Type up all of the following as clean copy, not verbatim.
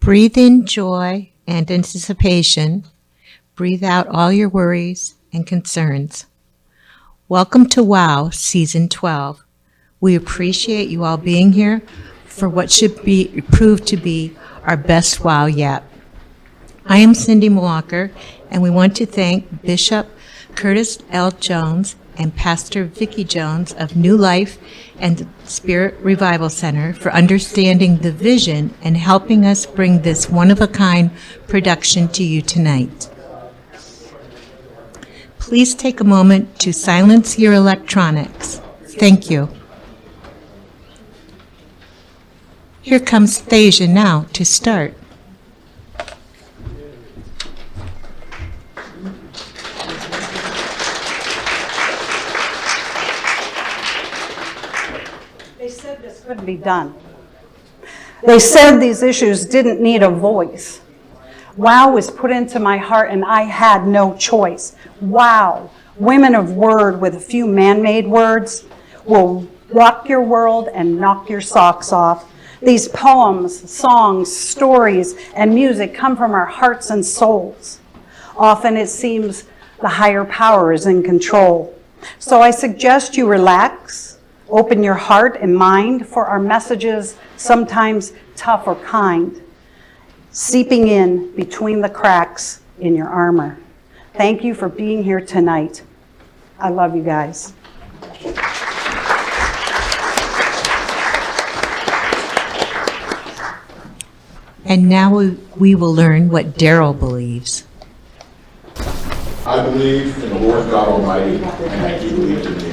Breathe in joy and anticipation. Breathe out all your worries and concerns. Welcome to WOW Season 12. We appreciate you all being here for what should be proved to be our best WOW yet. I am Cindy Walker, and we want to thank Bishop Curtis L. Jones and Pastor Vicki Jones of New Life and Spirit Revival Center for understanding the vision and helping us bring this one-of-a-kind production to you tonight. Please take a moment to silence your electronics. Thank you. Here comes Thasia now to start. They said this couldn't be done. They said these issues didn't need a voice. WOW was put into my heart and I had no choice. WOW, women of word with a few man-made words, will rock your world and knock your socks off. These poems, songs, stories, and music come from our hearts and souls. Often it seems the higher power is in control. So I suggest you relax, open your heart and mind for our messages, sometimes tough or kind, seeping in between the cracks in your armor. Thank you for being here tonight. I love you guys. And now we will learn what Daryl believes. I believe in the Lord God Almighty, and that He believes in me.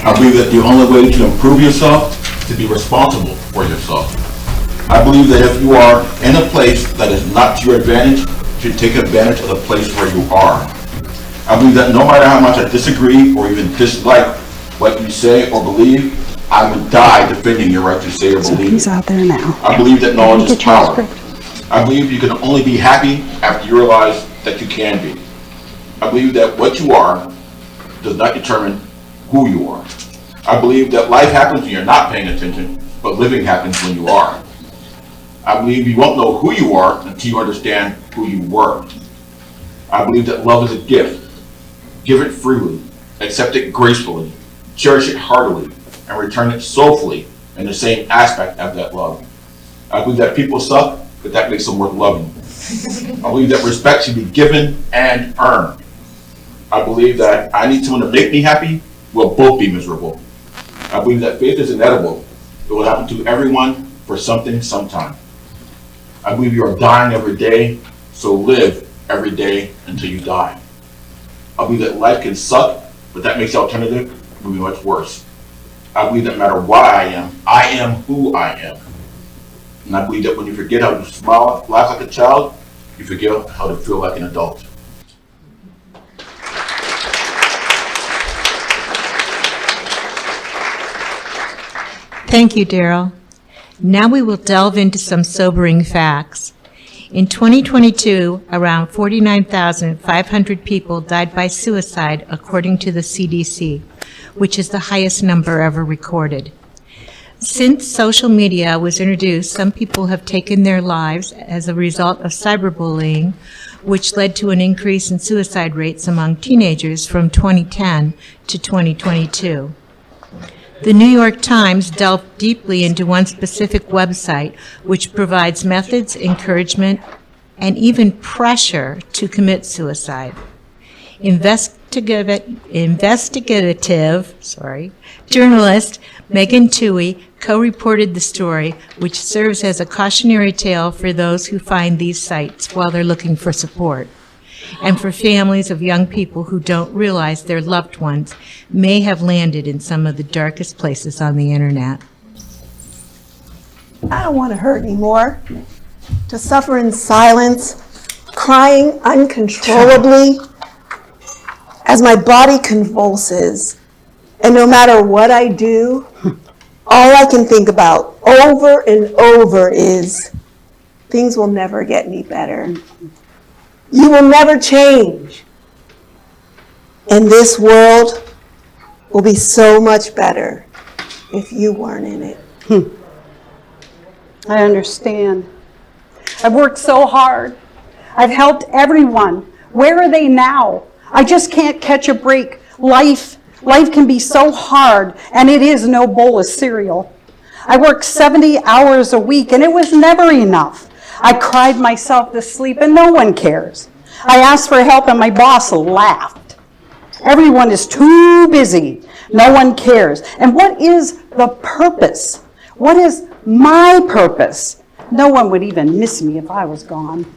I believe that the only way to improve yourself is to be responsible for yourself. I believe that if you are in a place that is not to your advantage, you should take advantage of the place where you are. I believe that no matter how much I disagree or even dislike what you say or believe, I would die defending your right to say or believe. He's out there now. I believe that knowledge is power. I believe you can only be happy after you realize that you can be. I believe that what you are does not determine who you are. I believe that life happens when you're not paying attention, but living happens when you are. I believe you won't know who you are until you understand who you were. I believe that love is a gift. Give it freely, accept it gracefully, cherish it heartily, and return it soulfully in the same aspect of that love. I believe that people suck, but that makes them worth loving. I believe that respect should be given and earned. I believe that I need someone to make me happy, we'll both be miserable. I believe that faith is inedible. It will happen to everyone for something sometime. I believe you are dying every day, so live every day until you die. I believe that life can suck, but that makes the alternative will be much worse. I believe that no matter what I am who I am. And I believe that when you forget how to smile, laugh like a child, you forget how to feel like an adult. Thank you, Daryl. Now we will delve into some sobering facts. In 2022, around 49,500 people died by suicide, according to the CDC, which is the highest number ever recorded. Since social media was introduced, some people have taken their lives as a result of cyberbullying, which led to an increase in suicide rates among teenagers from 2010 to 2022. The New York Times delved deeply into one specific website, which provides methods, encouragement, and even pressure to commit suicide. Investigative journalist Megan Toohey co-reported the story, which serves as a cautionary tale for those who find these sites while they're looking for support, and for families of young people who don't realize their loved ones may have landed in some of the darkest places on the internet. I don't want to hurt anymore. To suffer in silence, crying uncontrollably as my body convulses. And no matter what I do, all I can think about over and over is, things will never get any better. You will never change. And this world will be so much better if you weren't in it. I understand. I've worked so hard. I've helped everyone. Where are they now? I just can't catch a break. Life can be so hard, and it is no bowl of cereal. I worked 70 hours a week, and it was never enough. I cried myself to sleep, and no one cares. I asked for help, and my boss laughed. Everyone is too busy. No one cares. And what is the purpose? What is my purpose? No one would even miss me if I was gone.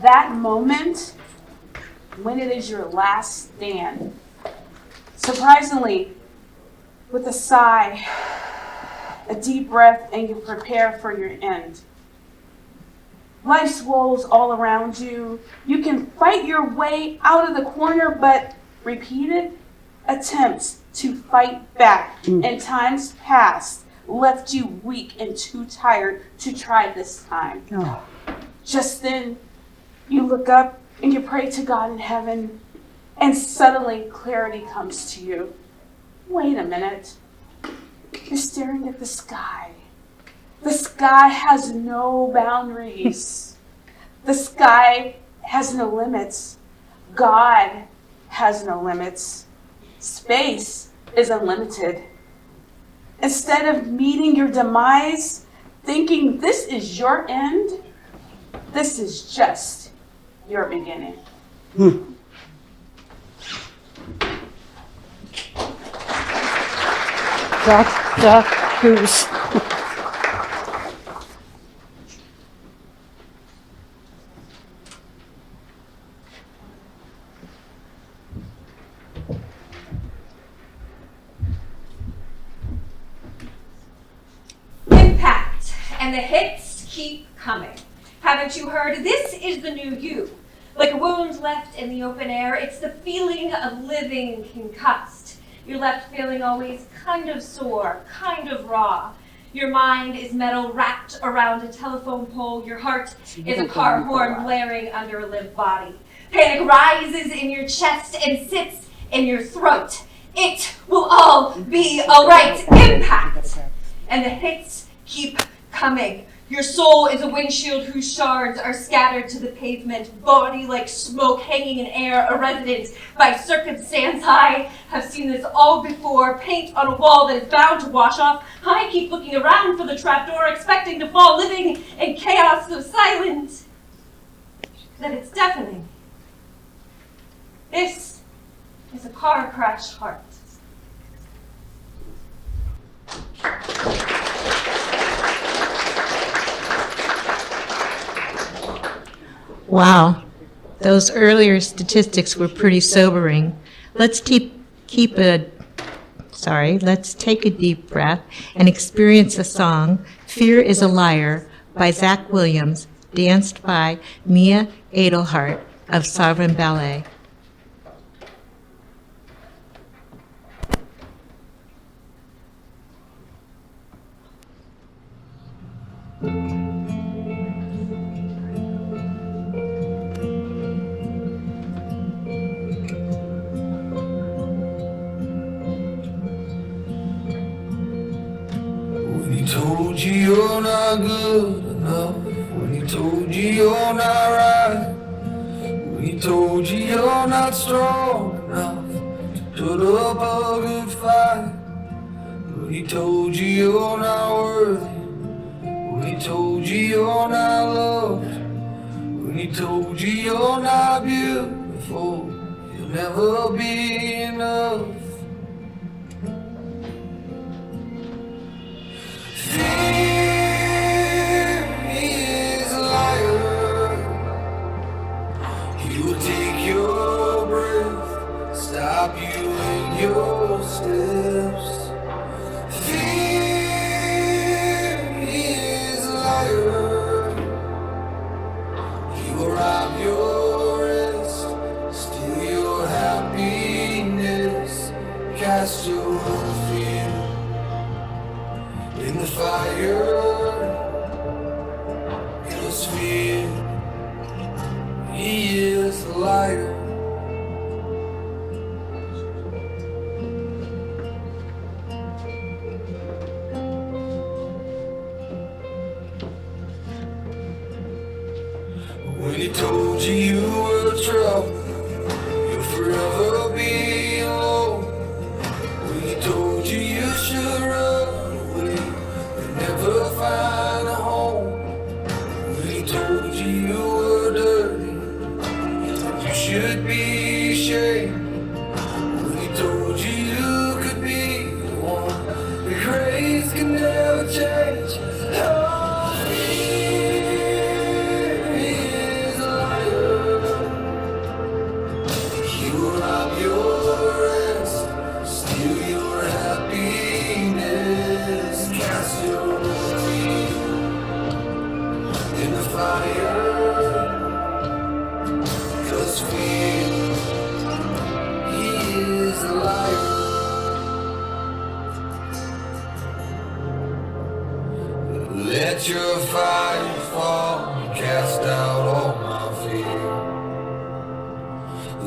That moment when it is your last stand, surprisingly, with a sigh, a deep breath, and you prepare for your end. Life's woes all around you. You can fight your way out of the corner, but repeated attempts to fight back in times past left you weak and too tired to try this time. Oh. Just then, you look up and you pray to God in heaven, and suddenly clarity comes to you. Wait a minute. You're staring at the sky. The sky has no boundaries. The sky has no limits. God has no limits. Space is unlimited. Instead of meeting your demise, thinking this is your end, this is just your beginning. Duck, goose. Impact, and the hits keep coming. Haven't you heard? This is the new you. Like a wound left in the open air, it's the feeling of living concussed. You're left feeling always kind of sore, kind of raw. Your mind is metal wrapped around a telephone pole. Your heart is a car horn blaring under a limp body. Panic rises in your chest and sits in your throat. It will all be all right. Impact. And the hits keep coming. Your soul is a windshield whose shards are scattered to the pavement, body like smoke hanging in air, a resident by circumstance. I have seen this all before, paint on a wall that is bound to wash off. I keep looking around for the trapdoor, expecting to fall, living in chaos so silent that it's deafening. This is a car crash heart. Wow, those earlier statistics were pretty sobering. Let's take a deep breath and experience a song, Fear is a Liar, by Zach Williams, danced by Mia Edelhart of Sovereign Ballet. When he told you you're not good enough, when he told you you're not right, when he told you you're not strong enough to put up a good fight, when he told you you're not worthy, when he told you you're not loved, when he told you you're not beautiful, you'll never be enough. Fear is a liar. He will take your breath, stop you in your steps. Fear is a liar. He will rob your rest, steal your happiness, cast your fear in the fire. Cause fear, he is a liar. he told you you were trouble, you'll forever be alone. When he told you you should run away and never find a home. When he told you you were dirty, you should be ashamed. When he told you you could be the one the grace can never change. Oh, fear is a liar. He will rob your rest, steal your happiness, cast your fear in the fire. 'Cause fear, he is a liar. Let your fire fall, cast out all my fear.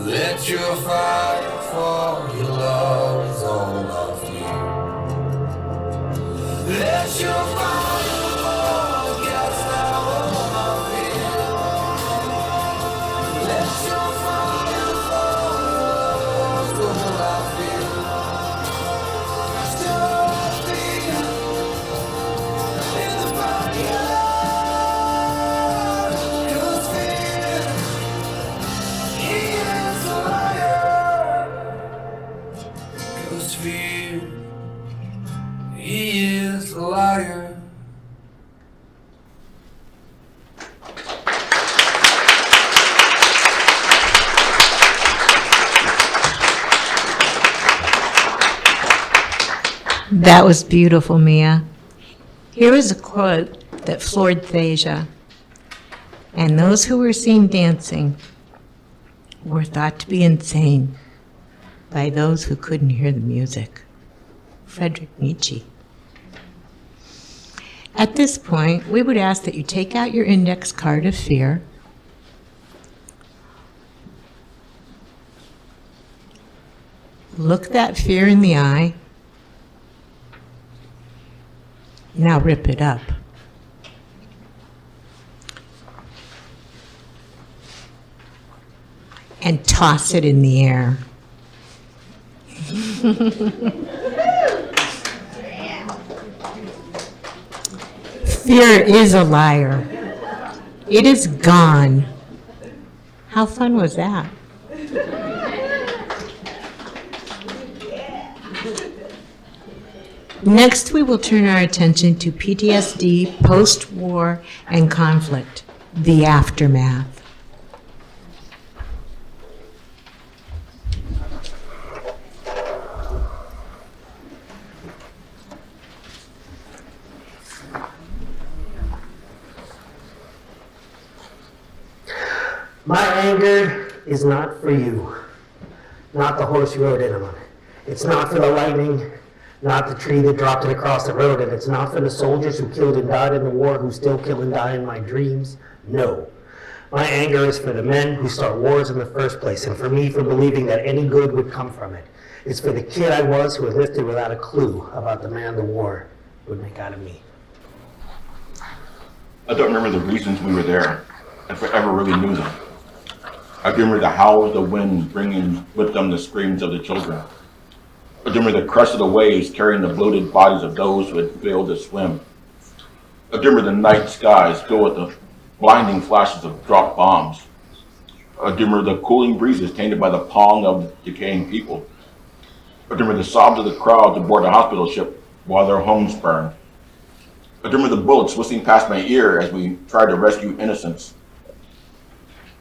Let your fire fall, your love is all I fear. Let your fire fall, cast out all my fear. Let your fire fall, your love is all I fear. Cast your fear in the fire. 'Cause fear, he is a liar. 'Cause fear, he is a liar. That was beautiful, Mia. Here is a quote that floored Thasia. And those who were seen dancing were thought to be insane by those who couldn't hear the music. Friedrich Nietzsche. At this point, we would ask that you take out your index card of fear, look that fear in the eye, now rip it up. And toss it in the air. Fear is a liar. It is gone. How fun was that? Next, we will turn our attention to PTSD, post-war, and conflict, the aftermath. My anger is not for you, not the horse you rode in on. It's not for the lightning, not the tree that dropped it across the road, and it's not for the soldiers who killed and died in the war who still kill and die in my dreams. No. My anger is for the men who start wars in the first place, and for me for believing that any good would come from it. It's for the kid I was who enlisted without a clue about the man the war would make out of me. I don't remember the reasons we were there, if I ever really knew them. I remember the howl of the wind bringing with them the screams of the children. I remember the crest of the waves carrying the bloated bodies of those who had failed to swim. I remember the night skies filled with the blinding flashes of dropped bombs. I remember the cooling breezes tainted by the pong of decaying people. I remember the sobs of the crowds aboard the hospital ship while their homes burned. I remember the bullets whistling past my ear as we tried to rescue innocents.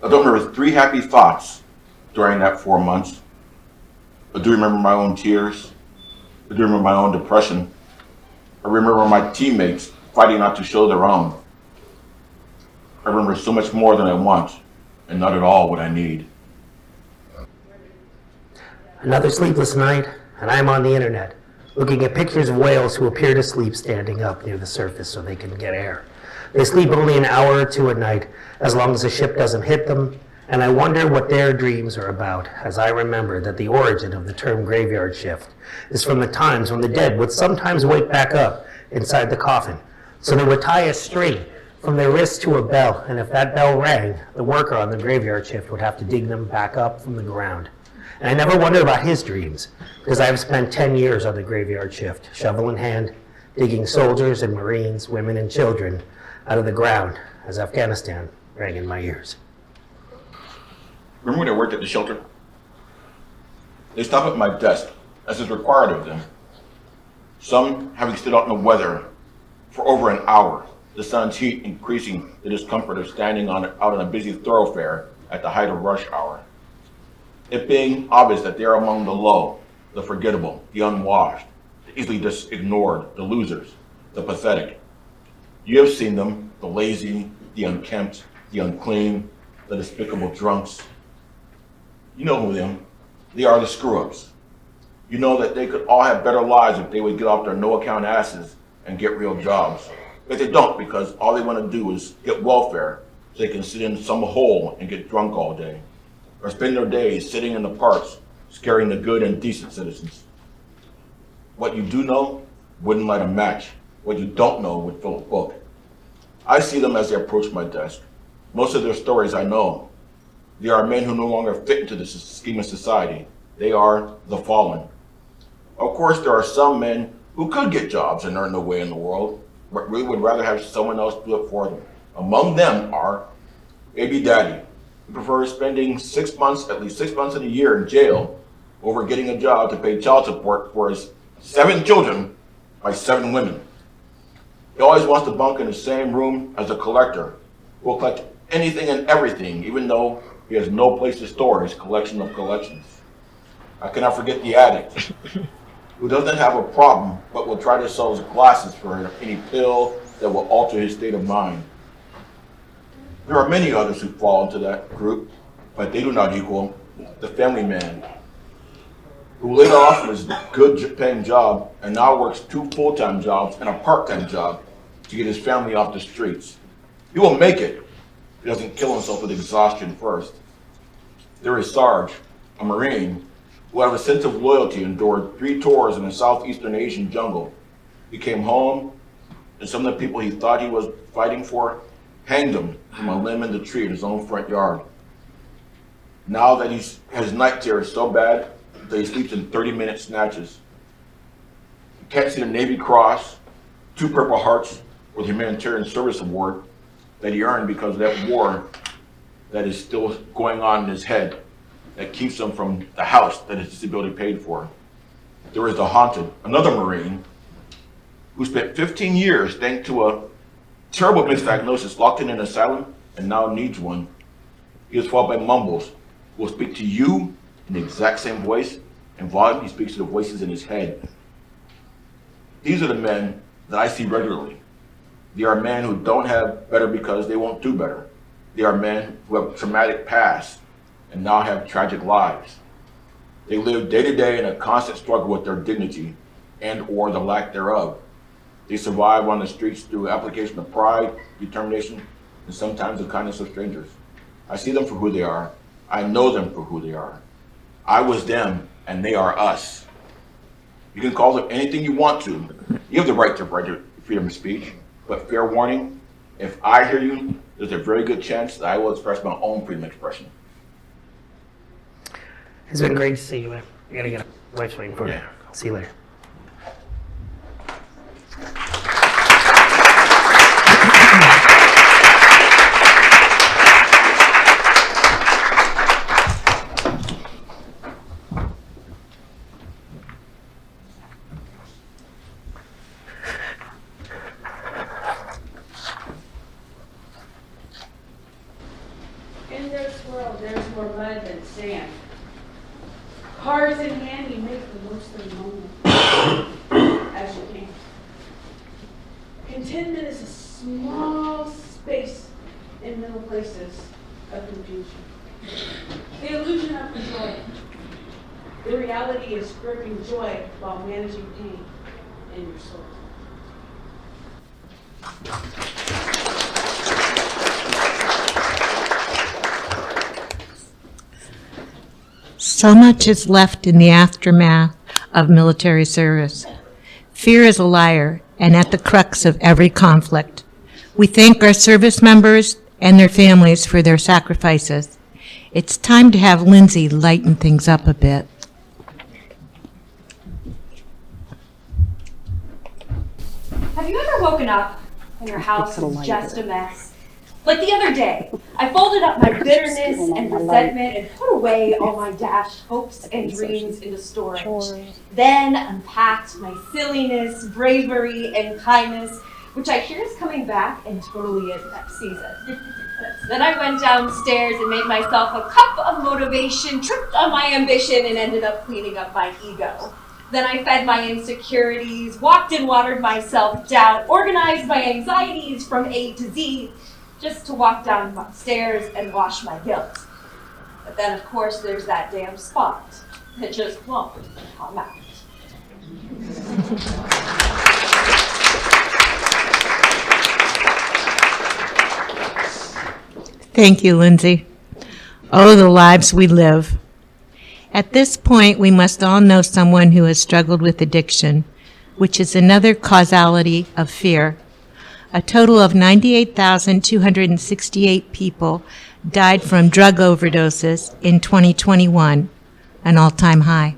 I don't remember 3 happy thoughts during that 4 months. I do remember my own tears. I do remember my own depression. I remember my teammates fighting not to show their own. I remember so much more than I want, and not at all what I need. Another sleepless night, and I'm on the internet, looking at pictures of whales who appear to sleep standing up near the surface so they can get air. They sleep only an hour or 2 a night, as long as the ship doesn't hit them, and I wonder what their dreams are about, as I remember that the origin of the term graveyard shift is from the times when the dead would sometimes wake back up inside the coffin. So they would tie a string from their wrist to a bell, and if that bell rang, the worker on the graveyard shift would have to dig them back up from the ground. And I never wondered about his dreams, because I've spent 10 years on the graveyard shift, shovel in hand, digging soldiers and Marines, women and children out of the ground as Afghanistan rang in my ears. Remember when I worked at the shelter? They stop at my desk, as is required of them. Some having stood out in the weather for over an hour, the sun's heat increasing the discomfort of standing out on a busy thoroughfare at the height of rush hour. It being obvious that they are among the low, the forgettable, the unwashed, the easily just ignored, the losers, the pathetic. You have seen them, the lazy, the unkempt, the unclean, the despicable drunks. You know who them. They are the screw-ups. You know that they could all have better lives if they would get off their no-account asses and get real jobs. But they don't, because all they want to do is get welfare so they can sit in some hole and get drunk all day, or spend their days sitting in the parks scaring the good and decent citizens. What you do know wouldn't light a match. What you don't know would fill a book. I see them as they approach my desk. Most of their stories I know. They are men who no longer fit into the scheme of society. They are the fallen. Of course, there are some men who could get jobs and earn their way in the world, but really would rather have someone else do it for them. Among them are Baby Daddy, who prefers spending at least 6 months in a year in jail over getting a job to pay child support for his 7 children by 7 women. He always wants to bunk in the same room as a collector, who will collect anything and everything, even though he has no place to store his collection of collections. I cannot forget the addict, who doesn't have a problem, but will try to sell his glasses for any pill that will alter his state of mind. There are many others who fall into that group, but they do not equal the family man, who laid off his good paying job and now works 2 full-time jobs and a part-time job to get his family off the streets. He will make it if he doesn't kill himself with exhaustion first. There is Sarge, a Marine, who out of a sense of loyalty endured 3 tours in a Southeastern Asian jungle. He came home, and some of the people he thought he was fighting for hanged him from a limb in the tree in his own front yard. Now that his night terror is so bad that he sleeps in 30-minute snatches. He can't see the Navy Cross, 2 Purple Hearts, or the Humanitarian Service Award that he earned because of that war that is still going on in his head that keeps him from the house that his disability paid for. There is the Haunted, another Marine, who spent 15 years thanks to a terrible misdiagnosis, locked in an asylum, and now needs one. He is followed by Mumbles, who will speak to you in the exact same voice and volume he speaks to the voices in his head. These are the men that I see regularly. They are men who don't have better because they won't do better. They are men who have traumatic pasts and now have tragic lives. They live day to day in a constant struggle with their dignity and or the lack thereof. They survive on the streets through application of pride, determination, and sometimes the kindness of strangers. I see them for who they are. I know them for who they are. I was them, and they are us. You can call them anything you want to. You have the right to freedom of speech, but fair warning, if I hear you, there's a very good chance that I will express my own freedom of expression. It's been great to see you, man. I gotta get a wife's waiting for you. Yeah. I'll see you later. In this world, there's more mud than sand. Cards in hand, you make the most of the moment as you can. Contentment is a small space in middle places of confusion. The illusion of control. The reality is gripping joy while managing pain in your soul. So much is left in the aftermath of military service. Fear is a liar and at the crux of every conflict. We thank our service members and their families for their sacrifices. It's time to have Lindsay lighten things up a bit. Have you ever woken up and your house is just a mess? Like the other day, I folded up my bitterness and resentment and put away all my dashed hopes and dreams into storage. Then unpacked my silliness, bravery, and kindness, which I hear is coming back and totally is next season. Then I went downstairs and made myself a cup of motivation, tripped on my ambition, and ended up cleaning up my ego. Then I fed my insecurities, walked and watered my self-doubt, organized my anxieties from A to Z, just to walk downstairs and wash my guilt. But then, of course, there's that damn spot that just won't come out. Thank you, Lindsay. Oh, the lives we live. At this point, we must all know someone who has struggled with addiction, which is another causality of fear. A total of 98,268 people died from drug overdoses in 2021, an all-time high.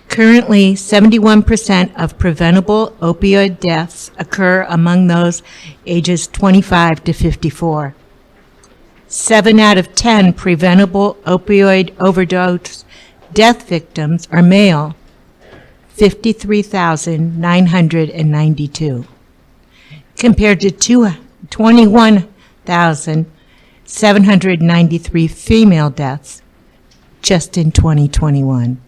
Currently, 71% of preventable opioid deaths occur among those ages 25 to 54. 7 out of 10 preventable opioid overdose death victims are male, 53,992, compared to 21,793 female deaths just in 2021.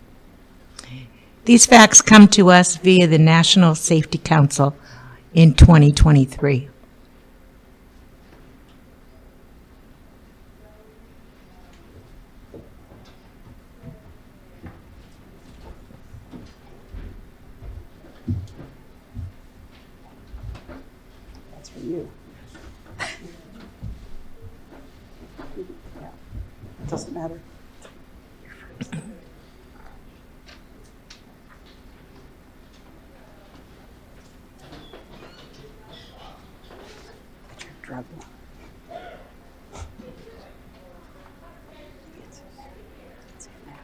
These facts come to us via the National Safety Council in 2023. You. Yeah, it doesn't matter. Put your drug on. It's in there.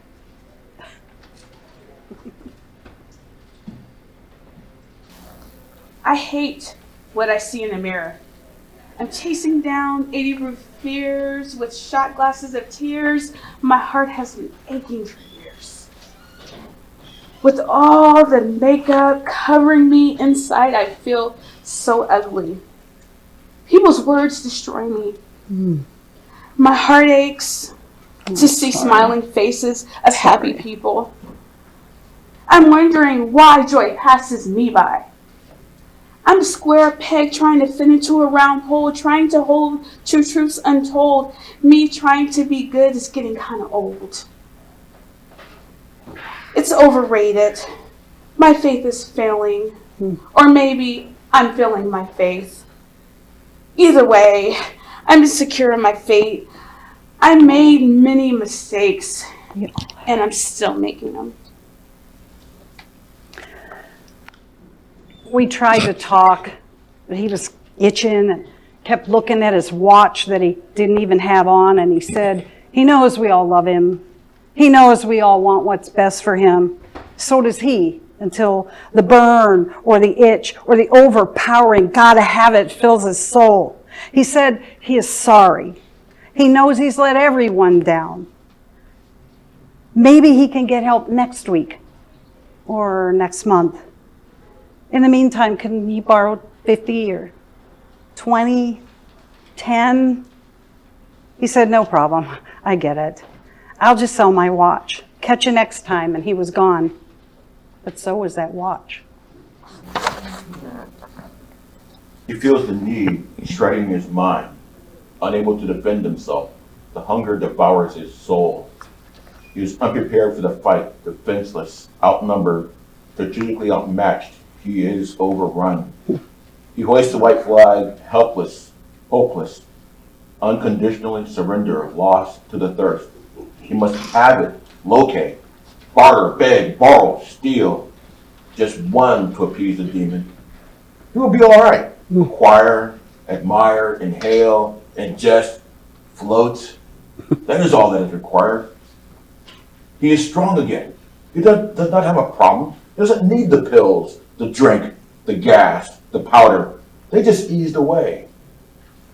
I hate what I see in the mirror. I'm chasing down 80 proof fears with shot glasses of tears. My heart has been aching for years. With all the makeup covering me inside, I feel so ugly. People's words destroy me. My heart aches to see smiling faces of happy people. I'm wondering why joy passes me by. I'm a square peg trying to fit into a round hole, trying to hold two truths untold. Me trying to be good is getting kind of old. It's overrated. My faith is failing. Or maybe I'm failing my faith. Either way, I'm insecure in my fate. I made many mistakes, and I'm still making them. We tried to talk, but he was itching and kept looking at his watch that he didn't even have on, and he said, he knows we all love him. He knows we all want what's best for him. So does he, until the burn or the itch or the overpowering gotta have it fills his soul. He said he is sorry. He knows he's let everyone down. Maybe he can get help next week or next month. In the meantime, can he borrow 50 or 20, 10? He said, no problem. I get it. I'll just sell my watch. Catch you next time. And he was gone. But so was that watch. He feels the need shredding his mind, unable to defend himself. The hunger devours his soul. He is unprepared for the fight, defenseless, outnumbered, strategically outmatched. He is overrun. He hoists the white flag, helpless, hopeless, unconditionally surrender, lost to the thirst. He must have it, locate, barter, beg, borrow, steal, just one to appease the demon. He will be all right. Acquire, admire, inhale, ingest, float. That is all that is required. He is strong again. He does not have a problem. He doesn't need the pills, the drink, the gas, the powder. They just eased away.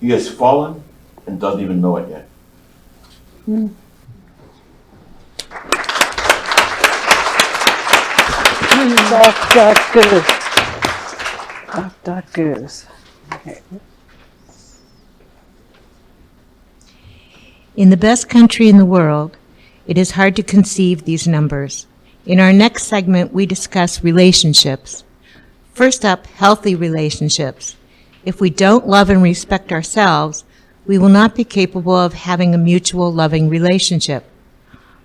He has fallen and doesn't even know it yet. Duck, goose. Duck, goose. Okay. In the best country in the world, it is hard to conceive these numbers. In our next segment, we discuss relationships. First up, healthy relationships. If we don't love and respect ourselves, we will not be capable of having a mutual loving relationship.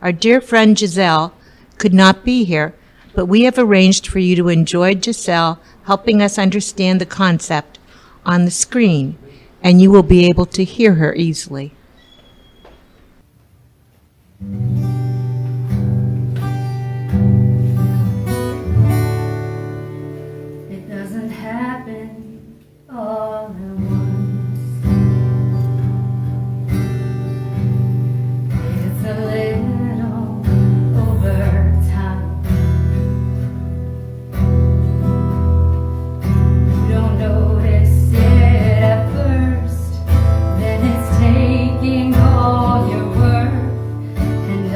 Our dear friend Giselle could not be here, but we have arranged for you to enjoy Giselle helping us understand the concept on the screen, and you will be able to hear her easily. It doesn't happen all at once. It's a little over time. You don't notice it at first, then it's taking all your worth and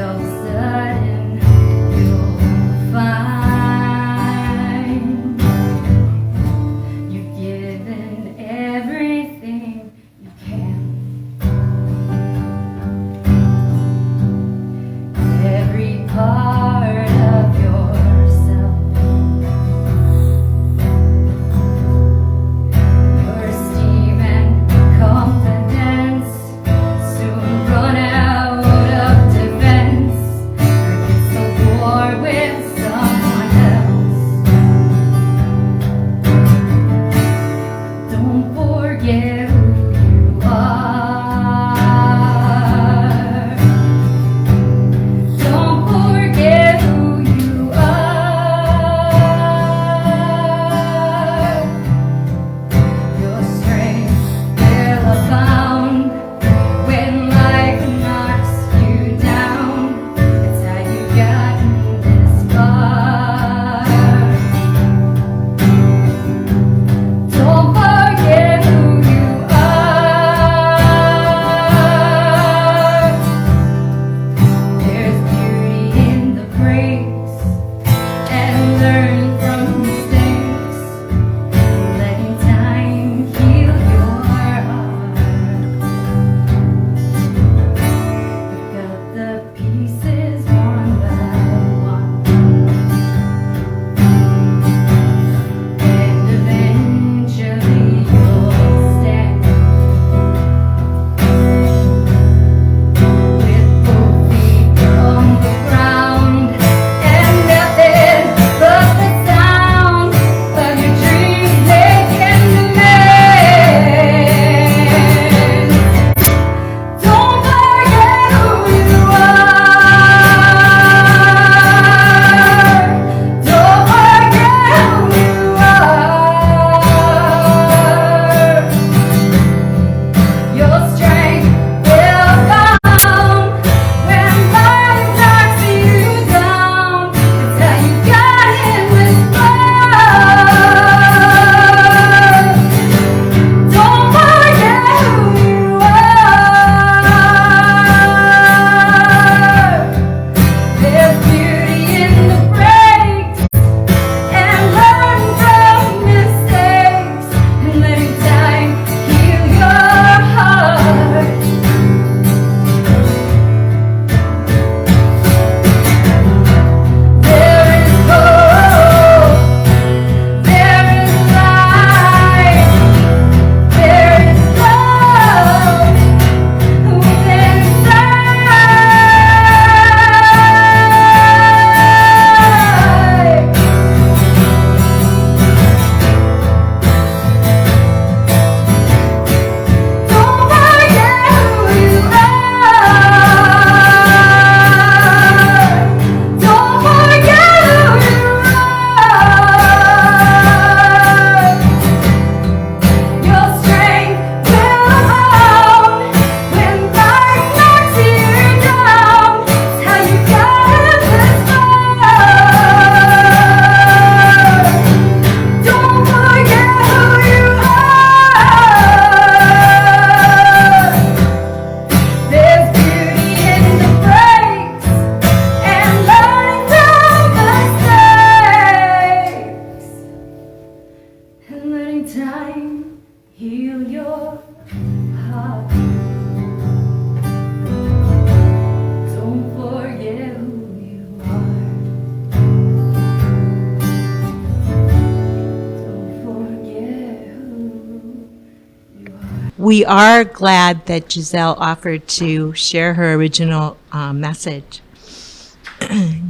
We are glad that Giselle offered to share her original message.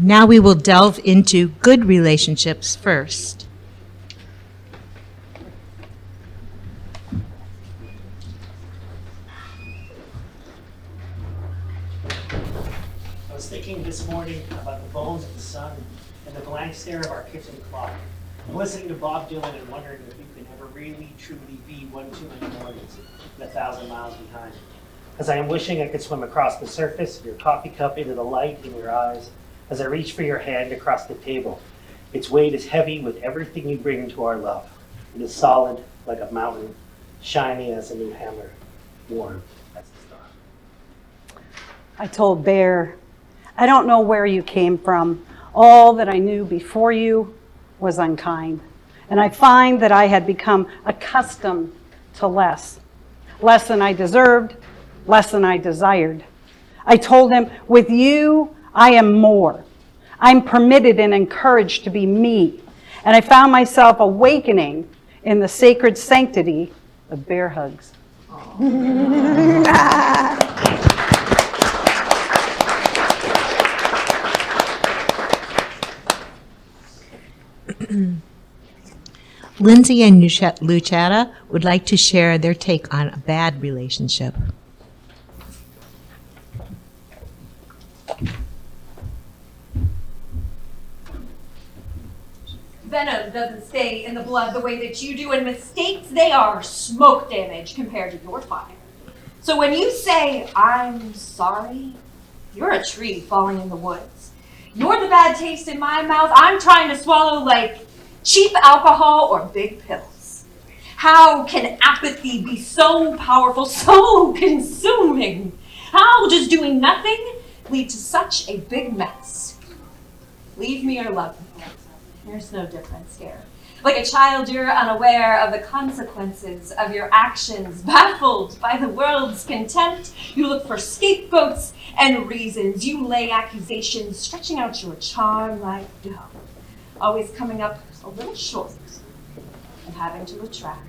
Now we will delve into good relationships first. I was thinking this morning about the bones of the sun and the blank stare of our kitchen clock. I'm listening to Bob Dylan and wondering if you can ever really, truly be one too many mornings and 1,000 miles behind. As I am wishing I could swim across the surface of your coffee cup into the light in your eyes, as I reach for your hand across the table. Its weight is heavy with everything you bring to our love. It is solid like a mountain, shiny as a new hammer, warm as a star. I told Bear, I don't know where you came from. All that I knew before you was unkind. And I find that I had become accustomed to less than I deserved, less than I desired. I told him, with you, I am more. I'm permitted and encouraged to be me. And I found myself awakening in the sacred sanctity of bear hugs. Lindsay and Luchetta would like to share their take on a bad relationship. Venom doesn't stay in the blood the way that you do, and mistakes, they are smoke damage compared to your fire. So when you say, I'm sorry, you're a tree falling in the woods. You're the bad taste in my mouth. I'm trying to swallow like cheap alcohol or big pills. How can apathy be so powerful, so consuming? How does doing nothing lead to such a big mess? Leave me or love me. There's no difference here. Like a child, you're unaware of the consequences of your actions, baffled by the world's contempt. You look for scapegoats and reasons. You lay accusations, stretching out your charm like dough, always coming up a little short and having to retract.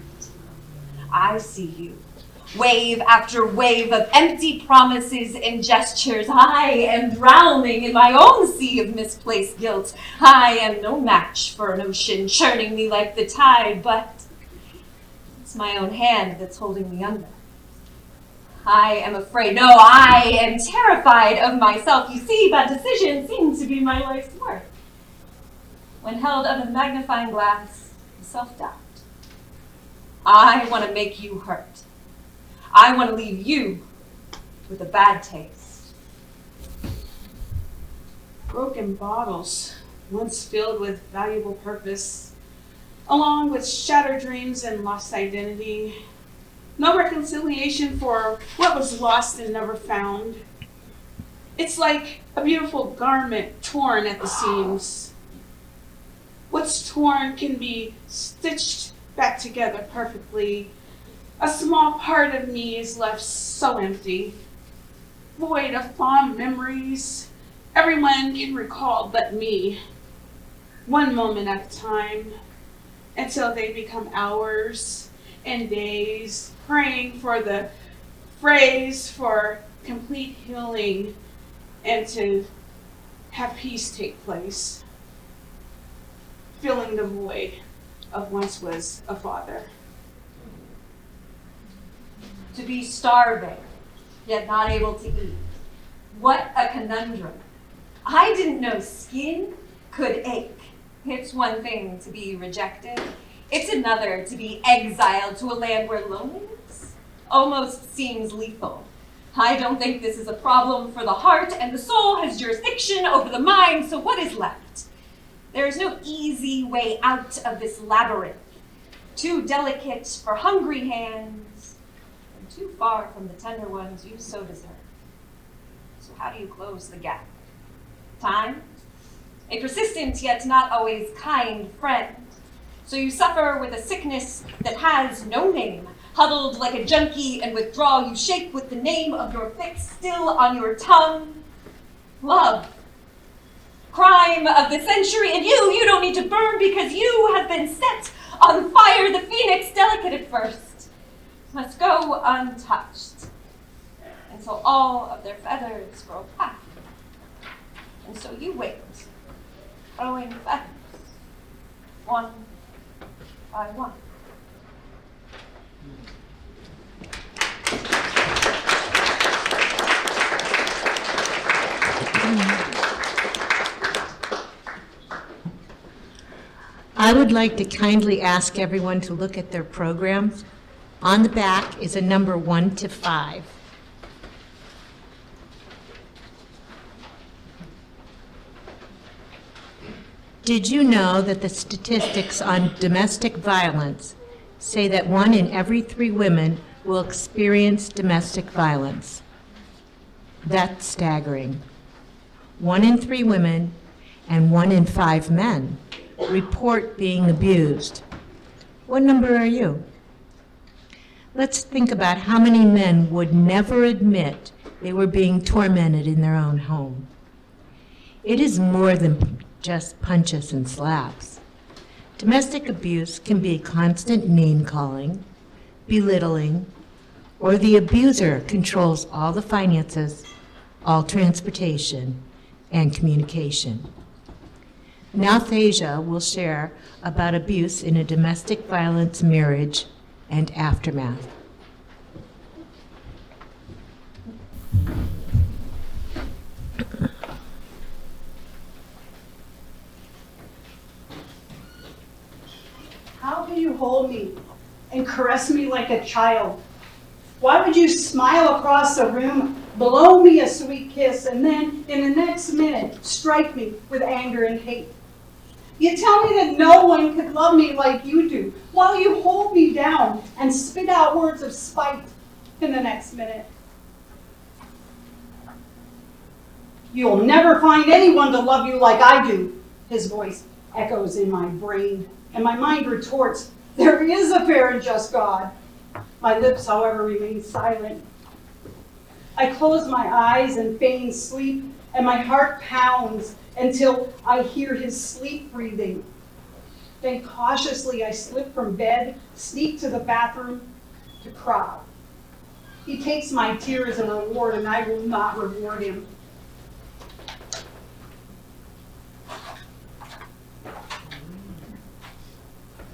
I see you. Wave after wave of empty promises and gestures. I am drowning in my own sea of misplaced guilt. I am no match for an ocean churning me like the tide, but it's my own hand that's holding me under. I am afraid, no, I am terrified of myself. You see, that decision seems to be my life's work. When held under the magnifying glass, self-doubt. I want to make you hurt. I want to leave you with a bad taste. Broken bottles, once filled with valuable purpose, along with shattered dreams and lost identity. No reconciliation for what was lost and never found. It's like a beautiful garment torn at the seams. What's torn can be stitched back together perfectly. A small part of me is left so empty, void of fond memories. Everyone can recall but me, one moment at a time, until they become hours and days, praying for the phrase for complete healing and to have peace take place, filling the void of once was a father. To be starving, yet not able to eat. What a conundrum. I didn't know skin could ache. It's one thing to be rejected. It's another to be exiled to a land where loneliness almost seems lethal. I don't think this is a problem for the heart, and the soul has jurisdiction over the mind, so what is left? There is no easy way out of this labyrinth. Too delicate for hungry hands, and too far from the tender ones you so deserve. So how do you close the gap? Time? A persistent yet not always kind friend. So you suffer with a sickness that has no name. Huddled like a junkie and withdrawal, you shake with the name of your fix still on your tongue. Love. Crime of the century, and you don't need to burn because you have been set on fire, the phoenix delicate at first. must go untouched until all of their feathers grow back. And so you wait, growing feathers, one by one. I would like to kindly ask everyone to look at their programs. On the back is a number 1 to 5. Did you know that the statistics on domestic violence say that 1 in every 3 women will experience domestic violence? That's staggering. 1 in 3 women and 1 in 5 men report being abused. What number are you? Let's think about how many men would never admit they were being tormented in their own home. It is more than just punches and slaps. Domestic abuse can be constant name-calling, belittling, or the abuser controls all the finances, all transportation, and communication. Now Thasia will share about abuse in a domestic violence marriage and aftermath. How can you hold me and caress me like a child? Why would you smile across the room, blow me a sweet kiss, and then in the next minute strike me with anger and hate? You tell me that no one could love me like you do, while you hold me down and spit out words of spite in the next minute. You'll never find anyone to love you like I do, his voice echoes in my brain, and my mind retorts, there is a fair and just God. My lips, however, remain silent. I close my eyes and feign sleep, and my heart pounds until I hear his sleep breathing. Then cautiously I slip from bed, sneak to the bathroom to cry. He takes my tears as a reward, and I will not reward him.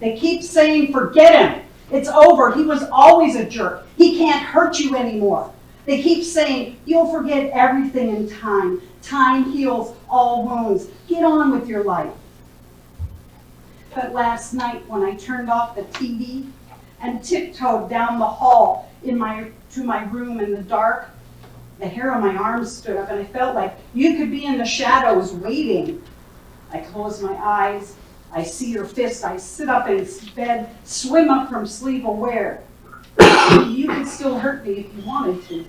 They keep saying, forget him. It's over. He was always a jerk. He can't hurt you anymore. They keep saying, you'll forget everything in time. Time heals all wounds. Get on with your life. But last night when I turned off the TV and tiptoed down the hall to my room in the dark, the hair on my arms stood up and I felt like you could be in the shadows waiting. I closed my eyes. I see your fist. I sit up in bed, swim up from sleep aware. You could still hurt me if you wanted to.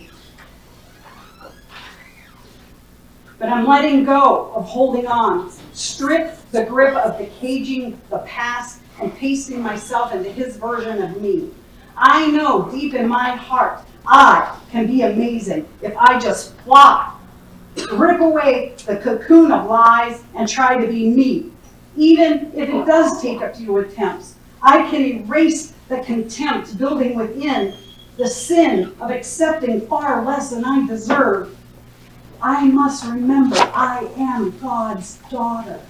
But I'm letting go of holding on. Strip the grip of the caging the past and pasting myself into his version of me. I know deep in my heart I can be amazing if I just fly. Rip away the cocoon of lies and try to be me. Even if it does take a few attempts, I can erase the contempt building within, the sin of accepting far less than I deserve. I must remember I am God's daughter.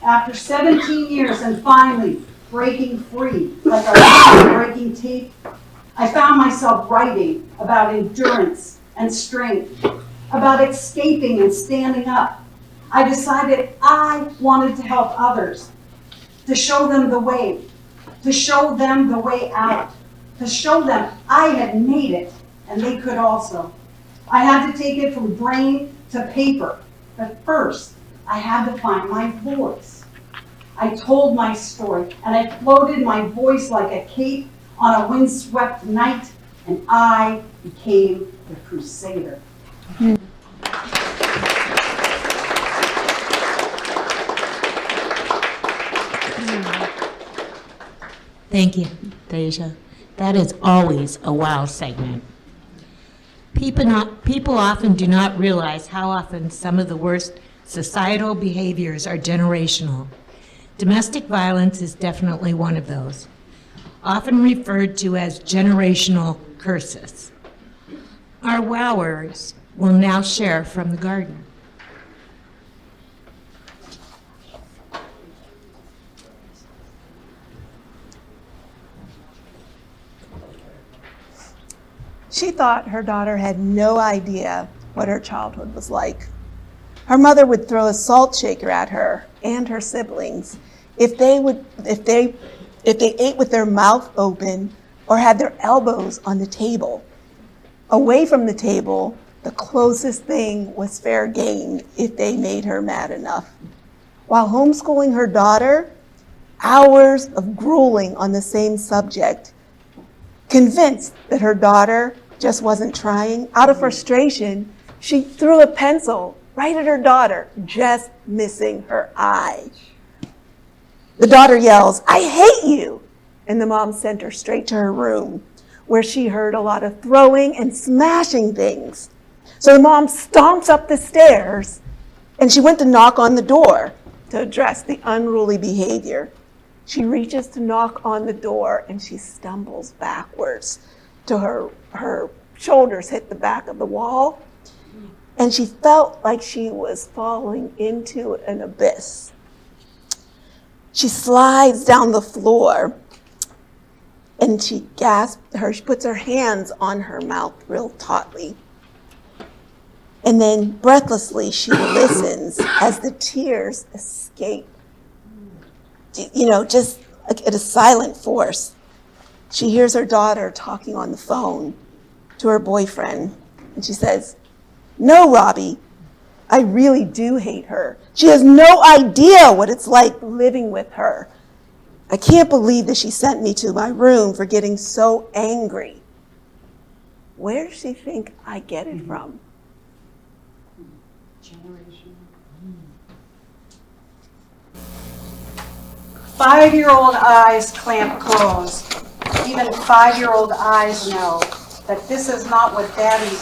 After 17 years and finally breaking free, like a breaking tape, I found myself writing about endurance and strength, about escaping and standing up. I decided I wanted to help others, to show them the way, to show them the way out, to show them I had made it and they could also. I had to take it from brain to paper, but first I had to find my voice. I told my story and I floated my voice like a cape on a windswept night, and I became the crusader. Thank you, Thasia. That is always a wow segment. People often do not realize how often some of the worst societal behaviors are generational. Domestic violence is definitely one of those. often referred to as generational curses. Our wowers will now share from the garden. She thought her daughter had no idea what her childhood was like. Her mother would throw a salt shaker at her and her siblings if they ate with their mouth open or had their elbows on the table. Away from the table, the closest thing was fair game if they made her mad enough. While homeschooling her daughter, hours of grueling on the same subject, convinced that her daughter just wasn't trying, out of frustration, she threw a pencil right at her daughter, just missing her eye. The daughter yells, "I hate you!" And the mom sent her straight to her room, where she heard a lot of throwing and smashing things. So the mom stomps up the stairs, and she went to knock on the door to address the unruly behavior. She reaches to knock on the door, and she stumbles backwards to her shoulders hit the back of the wall, and she felt like she was falling into an abyss. She slides down the floor, and she puts her hands on her mouth real tautly. And then breathlessly, she listens as the tears escape. Just like at a silent force. She hears her daughter talking on the phone to her boyfriend, and she says, "No, Robbie, I really do hate her. She has no idea what it's like living with her. I can't believe that she sent me to my room for getting so angry." Where does she think I get it from? 5-year-old eyes clamp closed. Even 5-year-old eyes know that this is not what daddy's.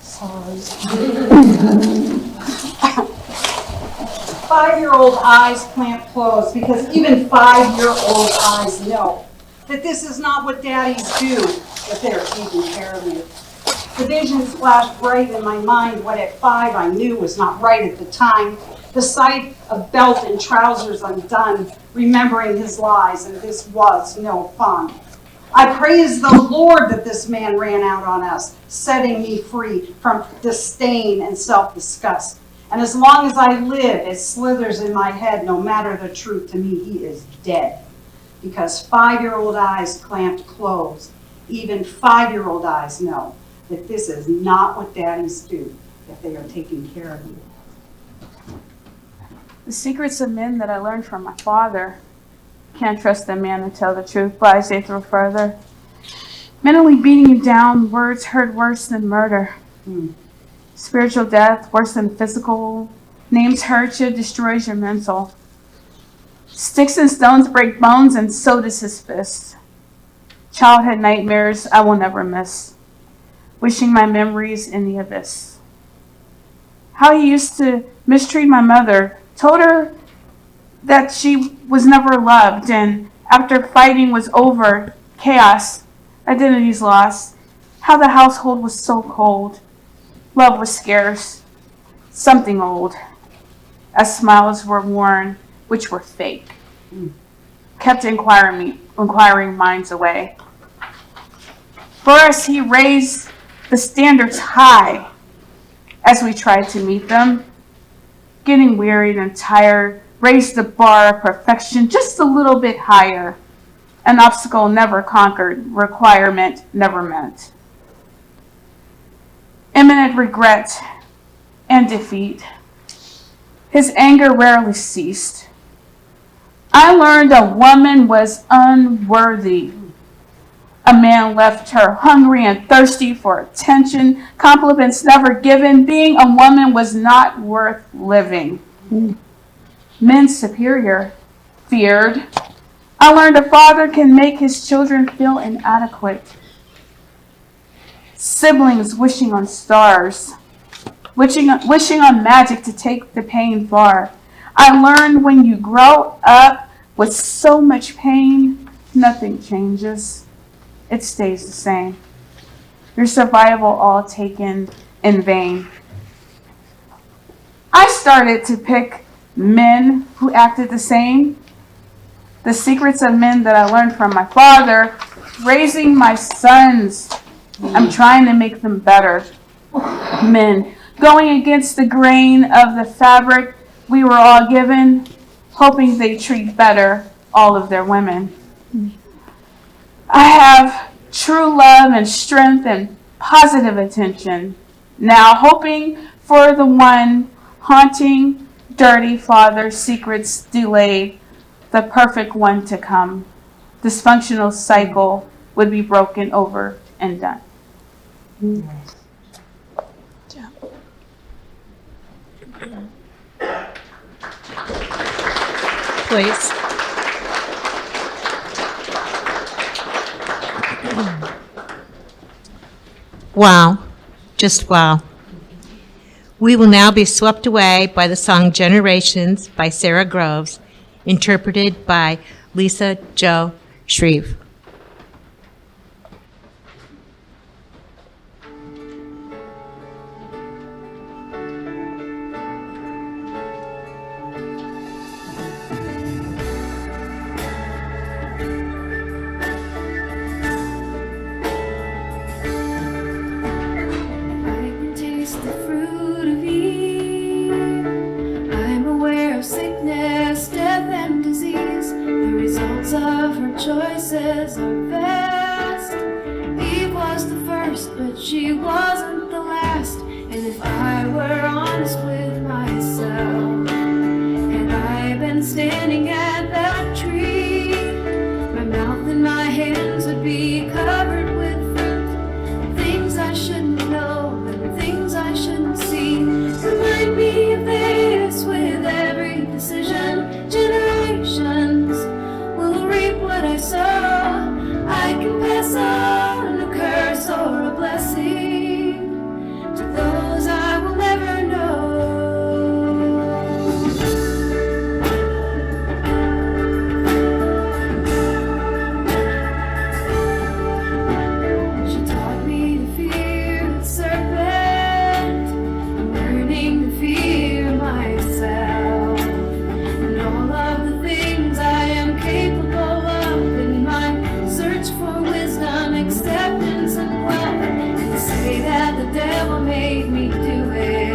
Sorry. 5-year-old eyes clamp closed because even 5-year-old eyes know that this is not what daddies do if they're taking care of you. The visions flashed bright in my mind. What at 5 I knew was not right at the time. The sight of belt and trousers undone, remembering his lies, and this was no fun. I praise the Lord that this man ran out on us, setting me free from disdain and self-disgust. And as long as I live, it slithers in my head, no matter the truth, to me he is dead. Because 5-year-old eyes clamped closed. Even 5-year-old eyes know that this is not what daddies do if they are taking care of you. The secrets of men that I learned from my father. Can't trust a man and tell the truth, but I say through further. Mentally beating you down, words hurt worse than murder. Spiritual death, worse than physical. Names hurt you, destroys your mental. Sticks and stones break bones, and so does his fist. Childhood nightmares I will never miss. Wishing my memories in the abyss. How he used to mistreat my mother, told her that she was never loved, and after fighting was over, chaos, identities lost. How the household was so cold. Love was scarce, something old. As smiles were worn, which were fake. Kept inquiring minds away. For us, he raised the standards high as we tried to meet them. Getting wearied and tired, raised the bar of perfection just a little bit higher. An obstacle never conquered, requirement never met. Imminent regret and defeat. His anger rarely ceased. I learned a woman was unworthy. A man left her hungry and thirsty for attention, compliments never given. Being a woman was not worth living. Men superior, feared. I learned a father can make his children feel inadequate. Siblings wishing on stars, wishing on magic to take the pain far. I learned when you grow up with so much pain, nothing changes. It stays the same. Your survival all taken in vain. I started to pick men who acted the same. The secrets of men that I learned from my father, raising my sons. I'm trying to make them better men, going against the grain of the fabric we were all given, hoping they treat better all of their women. I have true love and strength and positive attention, now hoping for the one haunting, dirty father secrets delayed, the perfect one to come. Dysfunctional cycle would be broken over and done. Please. Wow. Just wow. We will now be swept away by the song Generations by Sarah Groves, interpreted by Lisa Jo Shreve. Choices are vast. Eve was the first, but she wasn't the last. And if I were honest with myself, had I been standing at that tree, my mouth and my hands would be covered with fruit. Things I shouldn't know and things I shouldn't see. Remind me of this with every decision. Generations will reap what I sow. I can pass on a curse or a blessing to those I will never know. She taught me to fear the serpent. I'm learning to fear myself and all of the things I am capable of in my search for wisdom, acceptance, and wealth. And to say that the devil made me do it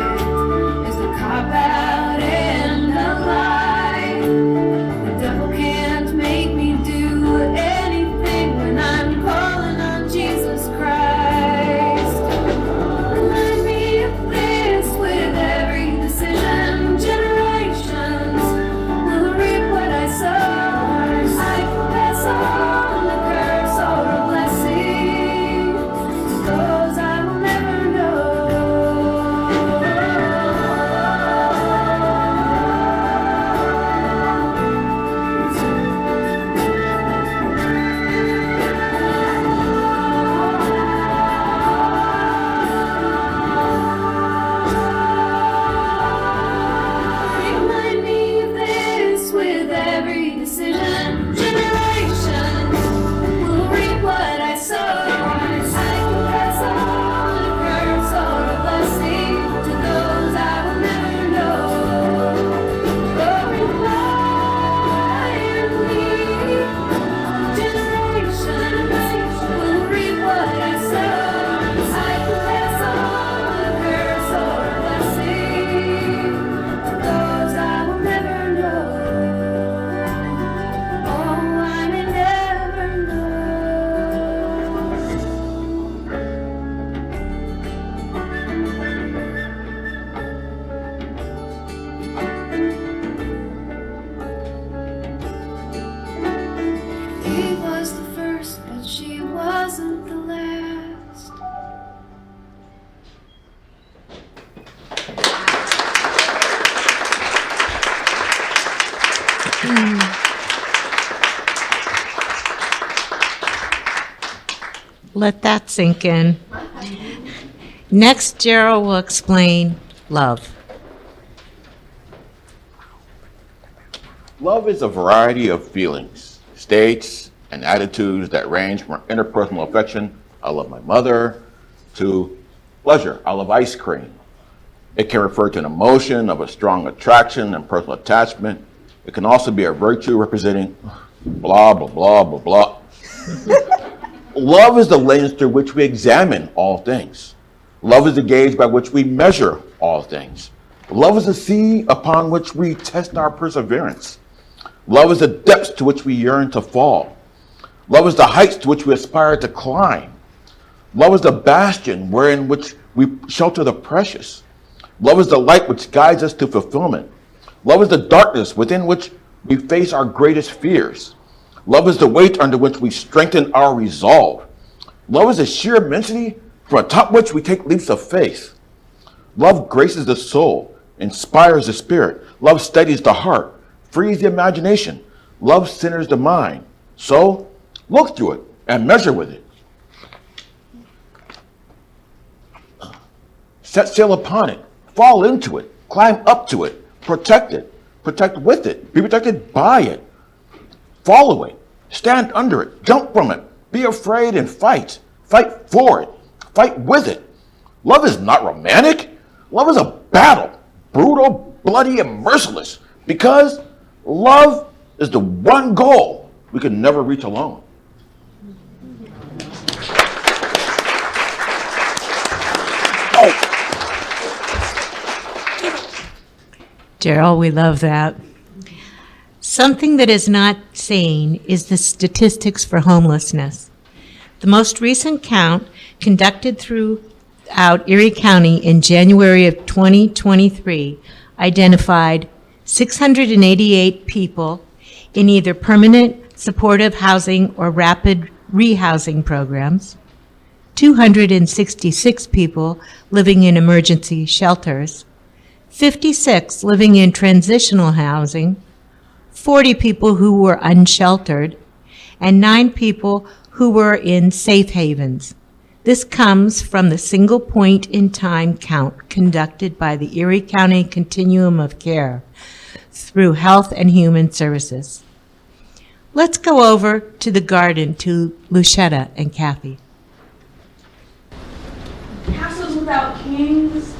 is a cop-out and a lie. The devil can't make me do anything when I'm calling on Jesus Christ. Remind me of this with every decision. Generations will reap what I sow. I can pass on a curse or a blessing to those I will never know. Remind me of this with every decision. Generations will reap what I sow. I can pass on a curse or a blessing to those I will never know. Generations will reap what I sow. I can pass on a curse or a blessing to those I will never know. Oh, I may never know. Eve was the first, but she wasn't the last. Let that sink in. Next, Gerald will explain love. Love is a variety of feelings, states, and attitudes that range from interpersonal affection, I love my mother, to pleasure, I love ice cream. It can refer to an emotion of a strong attraction and personal attachment. It can also be a virtue representing blah, blah, blah, blah, blah. Love is the lens through which we examine all things. Love is the gauge by which we measure all things. Love is the sea upon which we test our perseverance. Love is the depths to which we yearn to fall. Love is the heights to which we aspire to climb. Love is the bastion wherein which we shelter the precious. Love is the light which guides us to fulfillment. Love is the darkness within which we face our greatest fears. Love is the weight under which we strengthen our resolve. Love is the sheer immensity from atop which we take leaps of faith. Love graces the soul, inspires the spirit. Love steadies the heart, frees the imagination. Love centers the mind. So, look through it and measure with it. Set sail upon it, fall into it, climb up to it, protect with it, be protected by it. Follow it, stand under it, jump from it, be afraid and fight. Fight for it, fight with it. Love is not romantic. Love is a battle, brutal, bloody, and merciless, because love is the one goal we can never reach alone. Daryl, we love that. Something that is not seen is the statistics for homelessness. The most recent count conducted throughout Erie County in January of 2023 identified 688 people in either permanent supportive housing or rapid rehousing programs, 266 people living in emergency shelters, 56 living in transitional housing, 40 people who were unsheltered, and 9 people who were in safe havens. This comes from the single point in time count conducted by the Erie County Continuum of Care through Health and Human Services. Let's go over to the garden to Lucetta and Kathy. Castles without kings,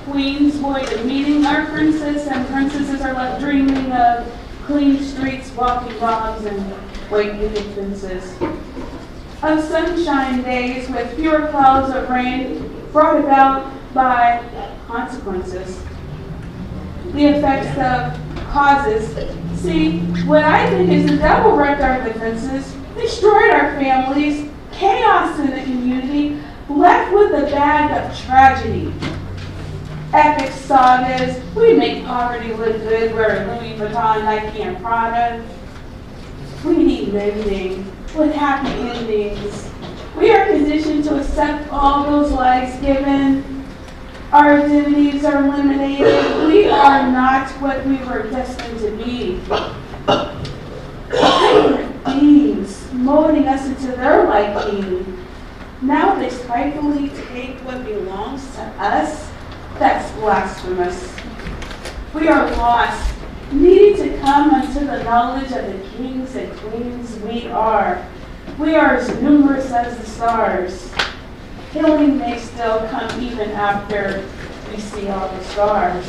queens void of meeting our princess, and princesses are left dreaming of clean streets, walking dogs, and white picket fences. Of sunshine days with fewer clouds of rain brought about by consequences. The effects of causes. See, what I think is the devil wrecked our defenses, destroyed our families, chaos in the community, left with a bag of tragedy. Epic sagas, we make poverty look good, wearing Louis Vuitton, Nike, and Prada. We need mending with happy endings. We are conditioned to accept all those lies given. Our identities are eliminated. We are not what we were destined to be. Beings molding us into their liking. Now they spitefully take what belongs to us. That's blasphemous. We are lost, needing to come unto the knowledge of the kings and queens we are. We are as numerous as the stars. Healing may still come even after we see all the stars.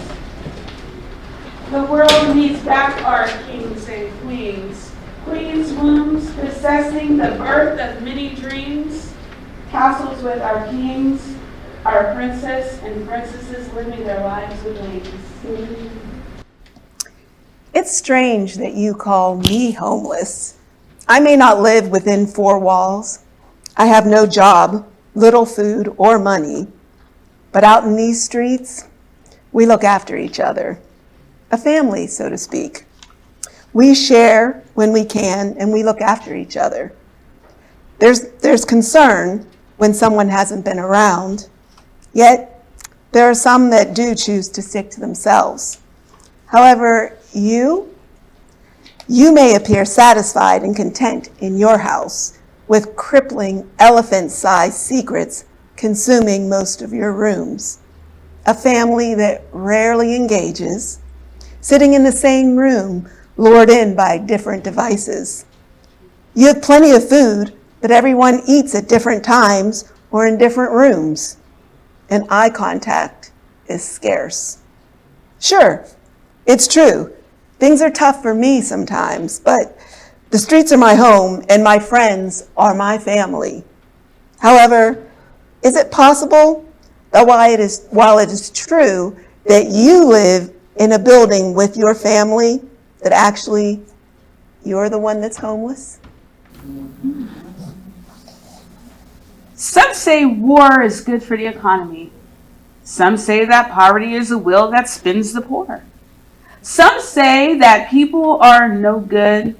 The world needs back our kings and queens. Queens' wombs possessing the birth of many dreams. Castles with our kings. Our princess and princesses living their lives with wings. It's strange that you call me homeless. I may not live within 4 walls. I have no job, little food or money. But out in these streets, we look after each other. A family, so to speak. We share when we can, and we look after each other. There's concern when someone hasn't been around. Yet, there are some that do choose to stick to themselves. However, you may appear satisfied and content in your house with crippling elephant-sized secrets consuming most of your rooms. A family that rarely engages, sitting in the same room lured in by different devices. You have plenty of food, but everyone eats at different times or in different rooms, and eye contact is scarce. Sure, it's true. Things are tough for me sometimes, but the streets are my home and my friends are my family. However, is it possible that while it is true that you live in a building with your family, that actually you're the one that's homeless? Some say war is good for the economy. Some say that poverty is a wheel that spins the poor. Some say that people are no good.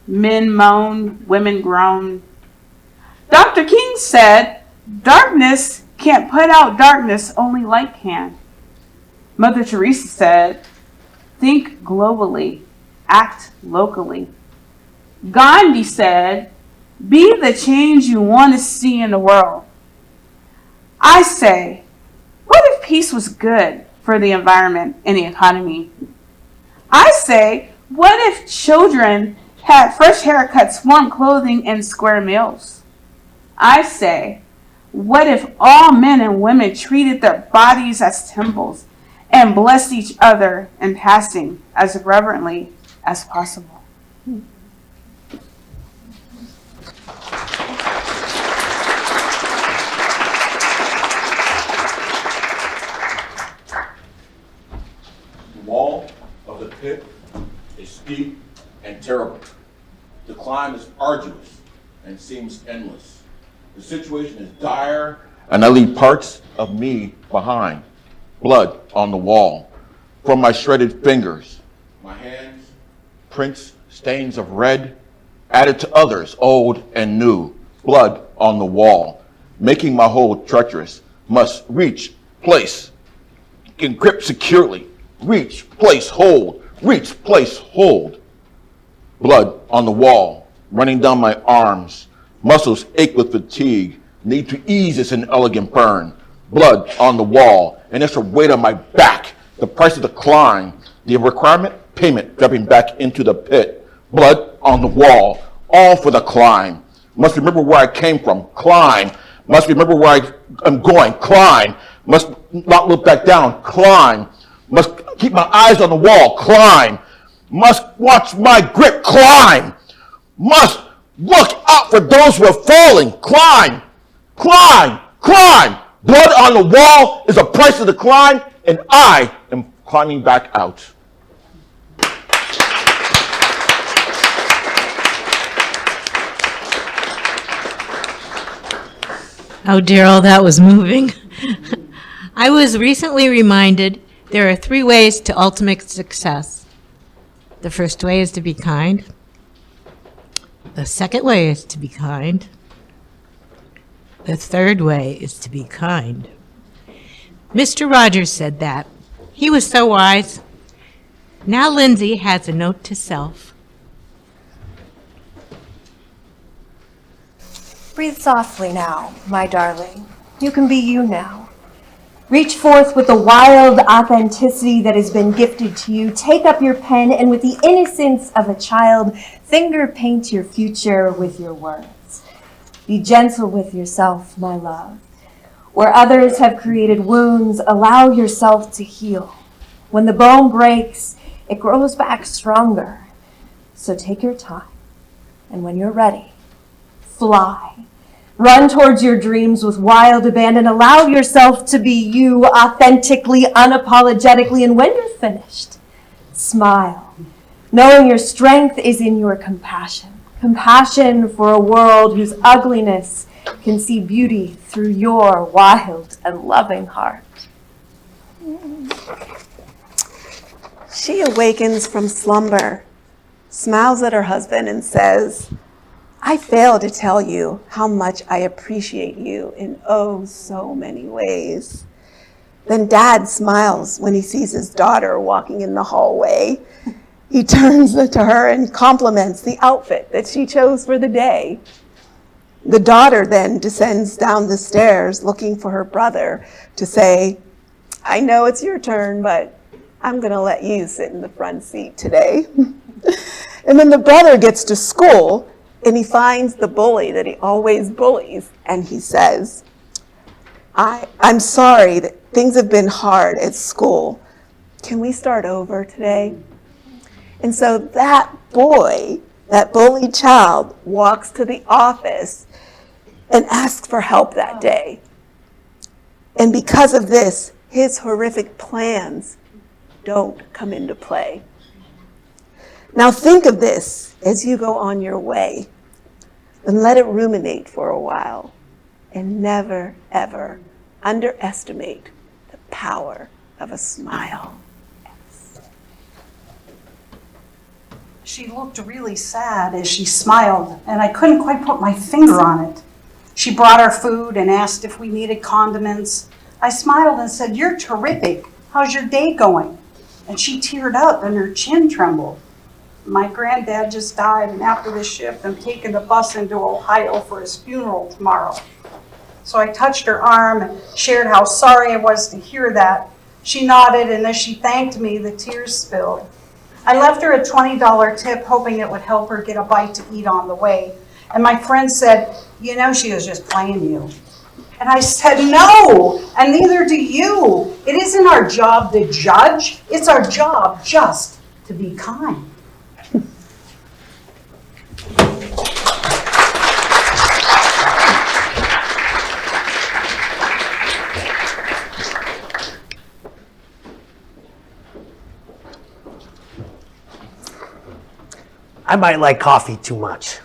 Men moan, women groan. Dr. King said, darkness can't put out darkness, only light can. Mother Teresa said, think globally, act locally. Gandhi said, be the change you want to see in the world. I say, what if peace was good for the environment and the economy? I say, what if children had fresh haircuts, warm clothing, and square meals? I say, what if all men and women treated their bodies as temples and blessed each other in passing as reverently as possible? The wall of the pit is steep and terrible. The climb is arduous and seems endless. The situation is dire, and I leave parts of me behind. Blood on the wall, from my shredded fingers, my hands, prints, stains of red, added to others, old and new. Blood on the wall, making my hold treacherous, must reach, place, and grip securely. Reach, place, hold, reach, place, hold. Blood on the wall, running down my arms, muscles ache with fatigue, need to ease this inelegant burn. Blood on the wall, and extra weight on my back, the price of the climb, the requirement, payment, dropping back into the pit. Blood on the wall, all for the climb. Must remember where I came from, climb. Must remember where I am going, climb. Must not look back down, climb. Must keep my eyes on the wall, climb. Must watch my grip, climb. Must look out for those who are falling, climb, climb, climb. Blood on the wall is the price of the climb, and I am climbing back out. Oh, Daryl, that was moving. I was recently reminded there are 3 ways to ultimate success. The first way is to be kind. The second way is to be kind. The third way is to be kind. Mr. Rogers said that. He was so wise. Now Lindsay has a note to self. Breathe softly now, my darling. You can be you now. Reach forth with the wild authenticity that has been gifted to you. Take up your pen and with the innocence of a child, finger paint your future with your words. Be gentle with yourself, my love. Where others have created wounds, allow yourself to heal. When the bone breaks, it grows back stronger. So take your time, and when you're ready, fly. Run towards your dreams with wild abandon. Allow yourself to be you authentically, unapologetically, and when you're finished, smile, knowing your strength is in your compassion. Compassion for a world whose ugliness can see beauty through your wild and loving heart. She awakens from slumber, smiles at her husband, and says, I fail to tell you how much I appreciate you in oh so many ways. Then Dad smiles when he sees his daughter walking in the hallway. He turns to her and compliments the outfit that she chose for the day. The daughter then descends down the stairs looking for her brother to say, I know it's your turn, but I'm going to let you sit in the front seat today. And then the brother gets to school and he finds the bully that he always bullies. And he says, I'm sorry that things have been hard at school. Can we start over today? And so that boy, that bullied child, walks to the office and asks for help that day. And because of this, his horrific plans don't come into play. Now think of this as you go on your way and let it ruminate for a while and never, ever underestimate the power of a smile. She looked really sad as she smiled, and I couldn't quite put my finger on it. She brought our food and asked if we needed condiments. I smiled and said, "You're terrific. How's your day going?" And she teared up and her chin trembled. My granddad just died, and after this shift, I'm taking the bus into Ohio for his funeral tomorrow. So I touched her arm and shared how sorry I was to hear that. She nodded, and as she thanked me, the tears spilled. I left her a $20 tip, hoping it would help her get a bite to eat on the way. And my friend said, "You know, she was just playing you." And I said, "No, and neither do you. It isn't our job to judge. It's our job just to be kind." I might like coffee too much.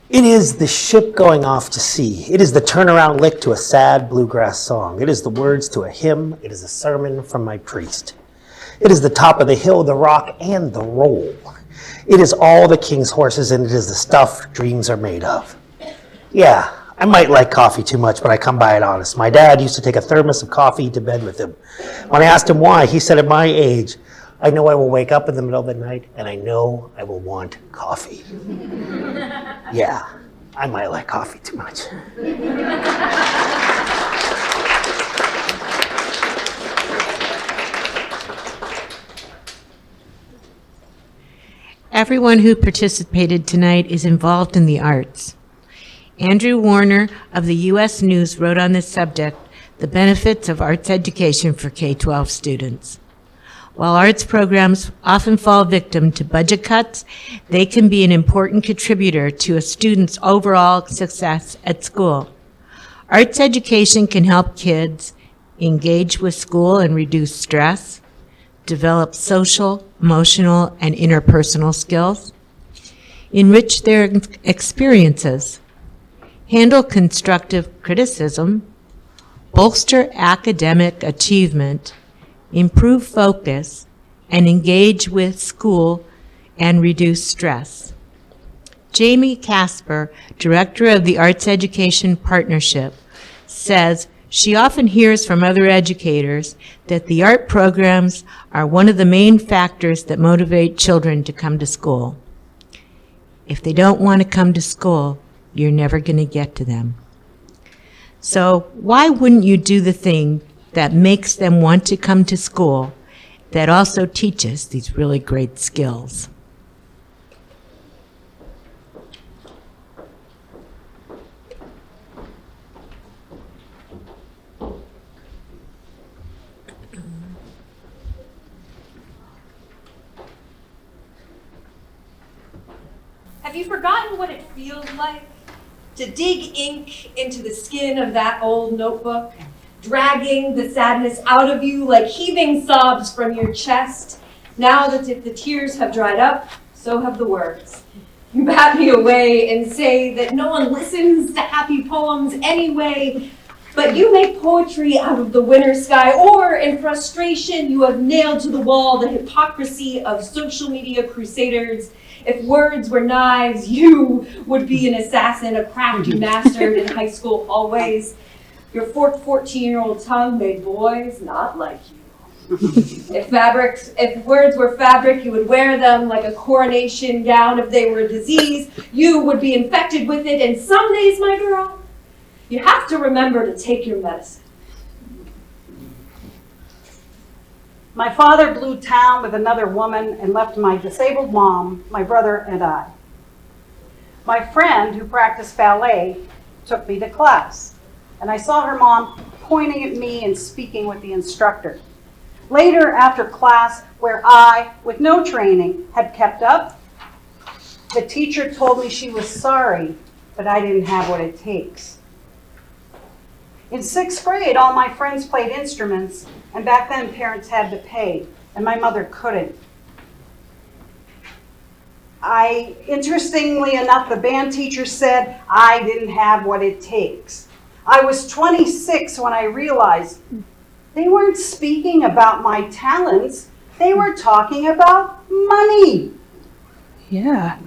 It is the ship going off to sea. It is the turnaround lick to a sad bluegrass song. It is the words to a hymn. It is a sermon from my priest. It is the top of the hill, the rock, and the roll. It is all the king's horses, and it is the stuff dreams are made of. Yeah, I might like coffee too much, but I come by it honest. My dad used to take a thermos of coffee to bed with him. When I asked him why, he said, "At my age, I know I will wake up in the middle of the night, and I know I will want coffee." Yeah, I might like coffee too much. Everyone who participated tonight is involved in the arts. Andrew Warner of the U.S. News wrote on this subject, "The Benefits of Arts Education for K-12 Students." While arts programs often fall victim to budget cuts, they can be an important contributor to a student's overall success at school. Arts education can help kids engage with school and reduce stress, develop social, emotional, and interpersonal skills, enrich their experiences, handle constructive criticism, bolster academic achievement, improve focus, and engage with school and reduce stress. Jamie Casper, director of the Arts Education Partnership, says she often hears from other educators that the art programs are one of the main factors that motivate children to come to school. If they don't want to come to school, you're never going to get to them. So why wouldn't you do the thing that makes them want to come to school that also teaches these really great skills? Have you forgotten what it feels like to dig ink into the skin of that old notebook, dragging the sadness out of you like heaving sobs from your chest? Now that the tears have dried up, so have the words. You bat me away and say that no one listens to happy poems anyway, but you make poetry out of the winter sky, or in frustration you have nailed to the wall the hypocrisy of social media crusaders. If words were knives, you would be an assassin, a craft you mastered in high school hallways. Your forked 14-year-old tongue made boys not like you. If words were fabric, you would wear them like a coronation gown. If they were a disease, you would be infected with it. And some days, my girl, you have to remember to take your medicine. My father blew town with another woman and left my disabled mom, my brother, and I. My friend, who practiced ballet, took me to class, and I saw her mom pointing at me and speaking with the instructor. Later, after class, where I, with no training, had kept up, the teacher told me she was sorry, but I didn't have what it takes. In 6th grade, all my friends played instruments, and back then parents had to pay, and my mother couldn't. Interestingly enough, the band teacher said I didn't have what it takes. I was 26 when I realized they weren't speaking about my talents, they were talking about money. Yeah.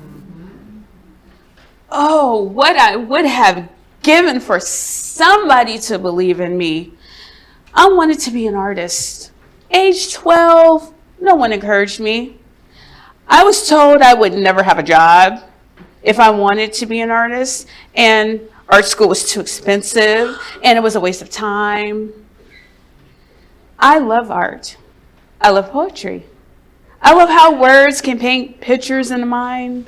Oh, what I would have given for somebody to believe in me. I wanted to be an artist. Age 12, no one encouraged me. I was told I would never have a job if I wanted to be an artist, and art school was too expensive, and it was a waste of time. I love art. I love poetry. I love how words can paint pictures in the mind,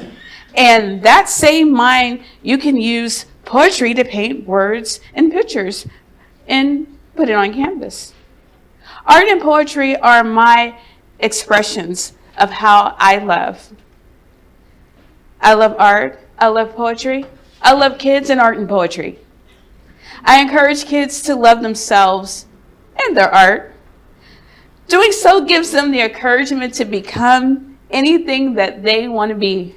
and that same mind, you can use poetry to paint words and pictures and put it on canvas. Art and poetry are my expressions of how I love. I love art, I love poetry, I love kids and art and poetry. I encourage kids to love themselves and their art. Doing so gives them the encouragement to become anything that they want to be.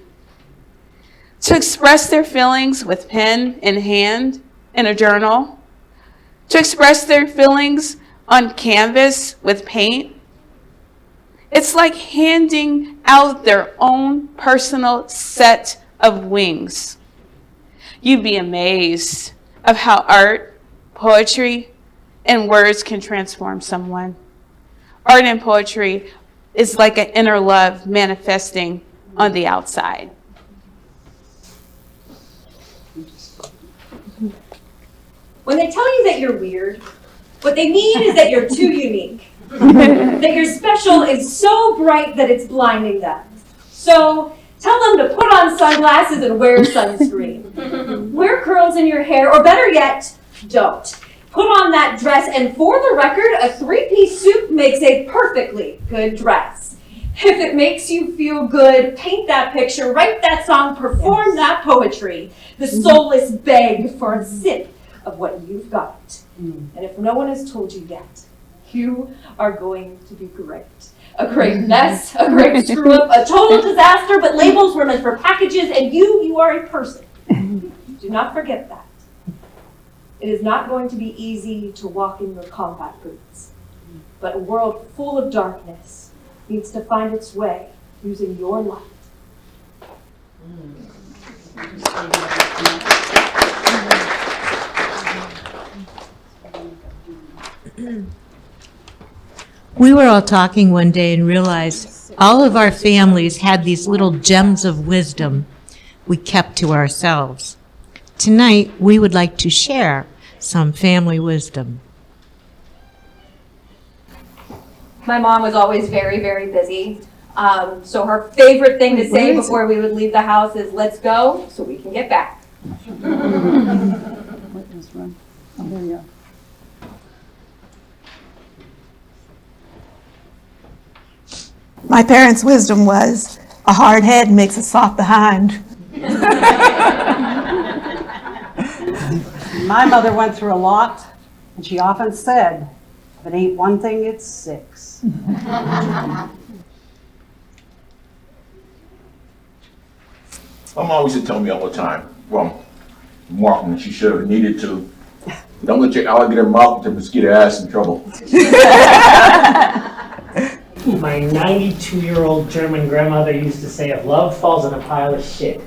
To express their feelings with pen in hand in a journal. To express their feelings on canvas with paint. It's like handing out their own personal set of wings. You'd be amazed of how art, poetry, and words can transform someone. Art and poetry is like an inner love manifesting on the outside. When they tell you that you're weird, what they mean is that you're too unique. That your special is so bright that it's blinding them. So tell them to put on sunglasses and wear sunscreen. Wear curls in your hair, or better yet, don't. Put on that dress, and for the record, a 3-piece suit makes a perfectly good dress. If it makes you feel good, paint that picture, write that song, perform that poetry. The soulless beg for a sip of what you've got. And if no one has told you yet, you are going to be great. A great mess, a great screw up, a total disaster, but labels were meant for packages, and you are a person. Do not forget that. It is not going to be easy to walk in your combat boots, but a world full of darkness needs to find its way using your light. We were all talking one day and realized all of our families had these little gems of wisdom we kept to ourselves. Tonight, we would like to share some family wisdom. My mom was always very, very busy. So her favorite thing to say before we would leave the house is, "Let's go so we can get back." My parents' wisdom was, a hard head makes a soft behind. My mother went through a lot, and she often said, if it ain't one thing, it's 6. My mom used to tell me all the time, well, Martin, she should have needed to, don't let your alligator mouth to mosquito ass in trouble. My 92-year-old German grandmother used to say, if love falls in a pile of shit,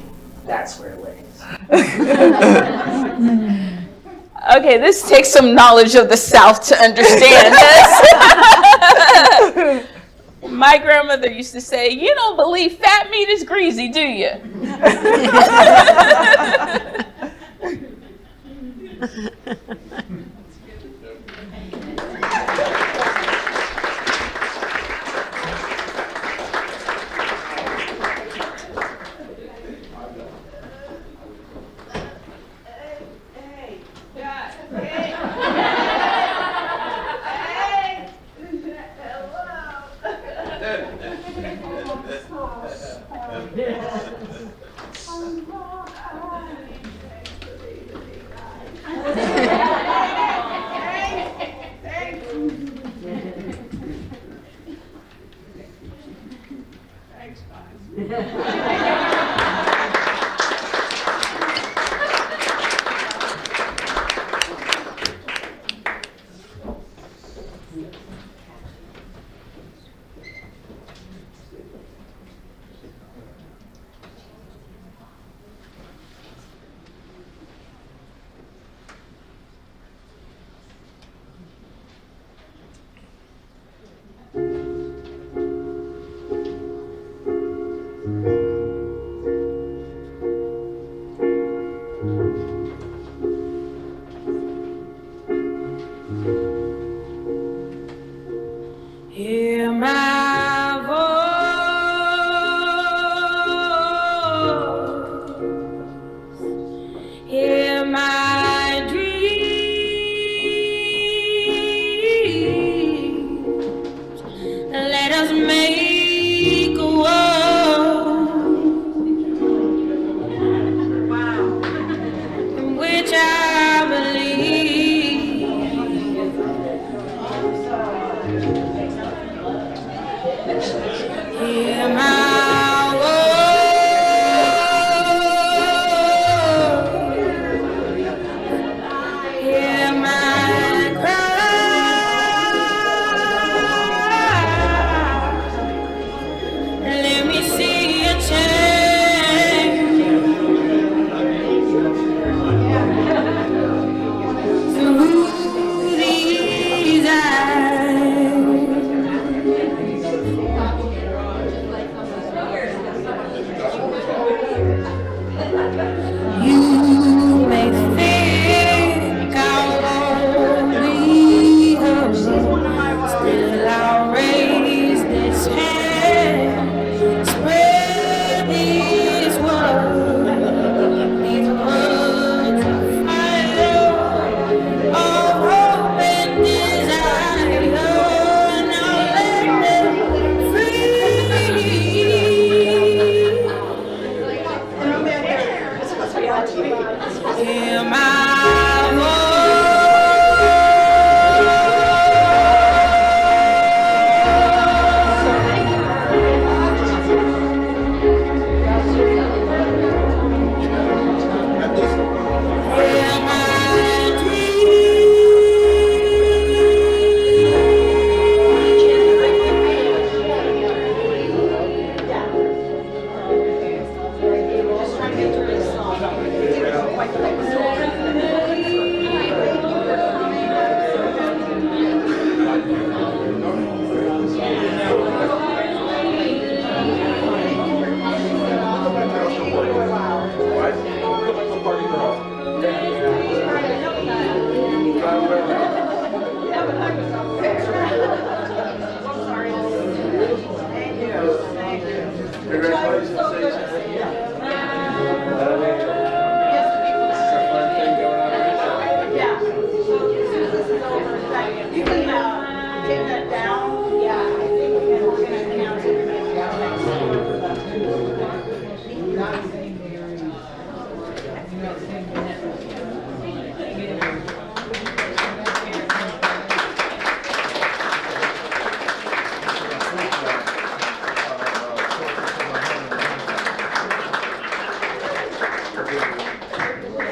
that's where it lays. Okay, this takes some knowledge of the South to understand this. My grandmother used to say, "You don't believe fat meat is greasy, do you?" Hear my voice, hear my dreams. Let us make a world in which I believe. Hear my words, hear my cry. Let me see a change through these eyes. You may think I won't be heard, still I'll raise this hand, spread these words of fire, of hope and desire. Now let them free. Hear my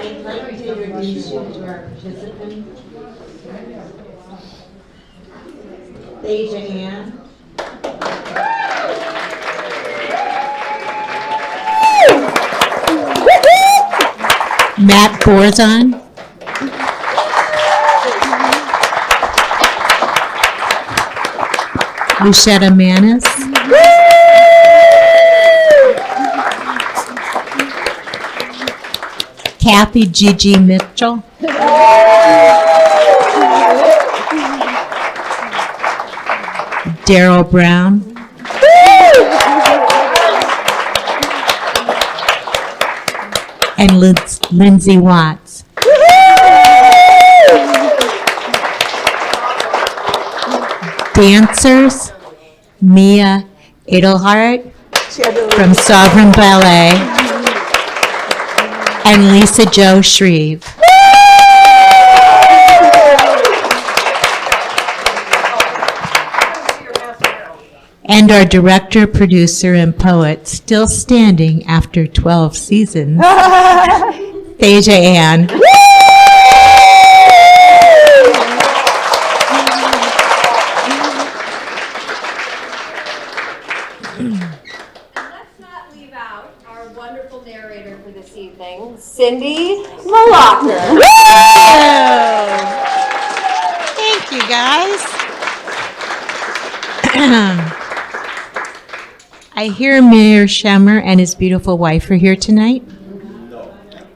I'd like to introduce you to our participants. Raise your hand. Matt Borzon. Luchetta Manis. Kathy Gigi Mitchell. Daryl Brown. And Lindsay Watts. Dancers, Mia Edelhart from Sovereign Ballet, and Lisa Jo Shreve. and our director, producer, and poet, still standing after 12 seasons, Thasia Ann. Let's not leave out our wonderful narrator for this evening, Cindy Malacher. Thank you, guys. I hear Mayor Schemmer and his beautiful wife are here tonight?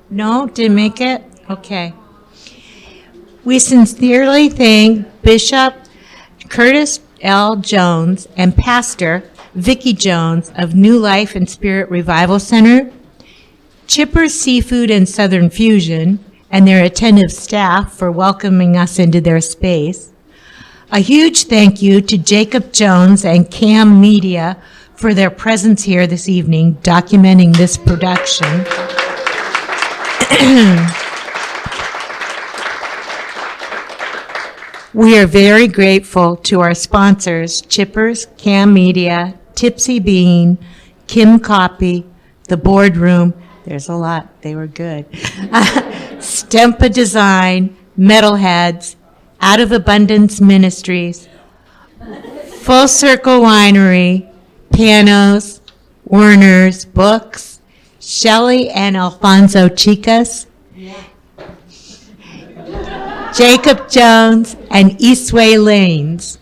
No, didn't make it? Okay. We sincerely thank Bishop Curtis L. Jones and Pastor Vicki Jones of New Life and Spirit Revival Center, Chipper's Seafood and Southern Fusion, and their attentive staff for welcoming us into their space. A huge thank you to Jacob Jones and Cam Media for their presence here this evening documenting this production. We are very grateful to our sponsors, Chippers, Cam Media, Tipsy Bean, Kim Copy, The Boardroom, there's a lot, they were good, Stempa Design, Metalheads, Out of Abundance Ministries, Full Circle Winery, Panos, Werner's Books, Shelley and Alfonso Chicas, Jacob Jones, and Eastway Lanes.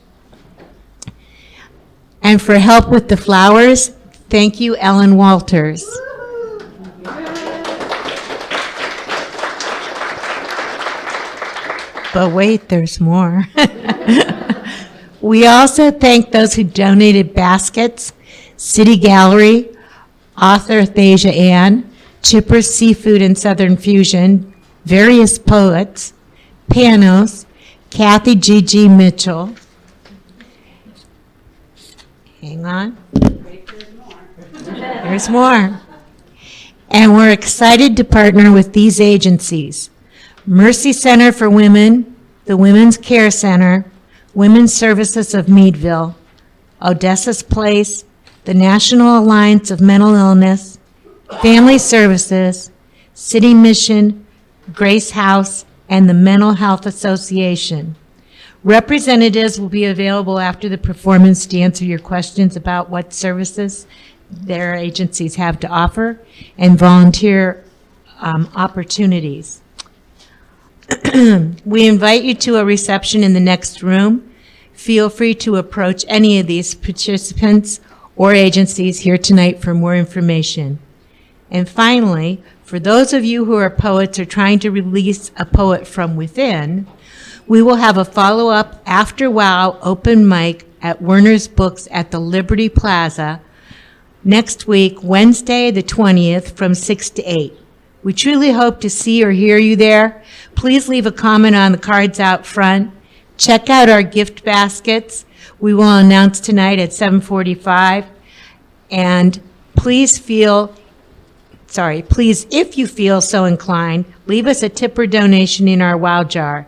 And for help with the flowers, thank you, Ellen Walters. But wait, there's more. We also thank those who donated baskets, City Gallery, author Thasia Ann, Chipper's Seafood and Southern Fusion, various poets, Panos, Kathy G.G. Mitchell. Hang on. There's more. And we're excited to partner with these agencies: Mercy Center for Women, the Women's Care Center, Women's Services of Meadville, Odessa's Place, the National Alliance of Mental Illness, Family Services, City Mission, Grace House, and the Mental Health Association. Representatives will be available after the performance to answer your questions about what services their agencies have to offer and volunteer opportunities. We invite you to a reception in the next room. Feel free to approach any of these participants or agencies here tonight for more information. And finally, for those of you who are poets or trying to release a poet from within, we will have a follow-up after WOW open mic at Werner's Books at the Liberty Plaza next week, Wednesday the 20th from 6 to 8. We truly hope to see or hear you there. Please leave a comment on the cards out front. Check out our gift baskets. We will announce tonight at 7:45. And please, if you feel so inclined, leave us a tip or donation in our WOW jar.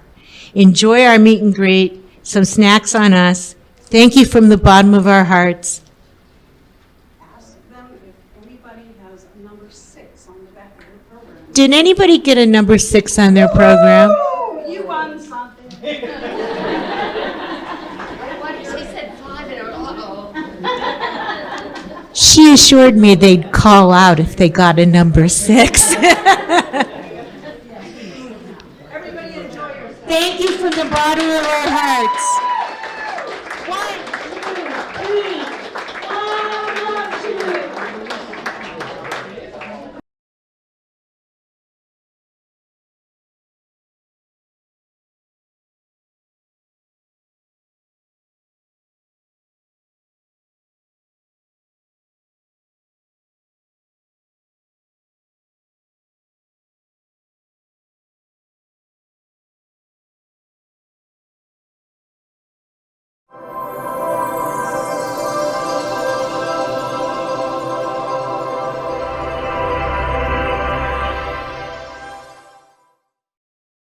Enjoy our meet and greet, some snacks on us. Thank you from the bottom of our hearts. Ask them if anybody has a number 6 on the back of their program. Did anybody get a number 6 on their program? Oh, you won something. She assured me they'd call out if they got a number 6. Thank you from the bottom of our hearts.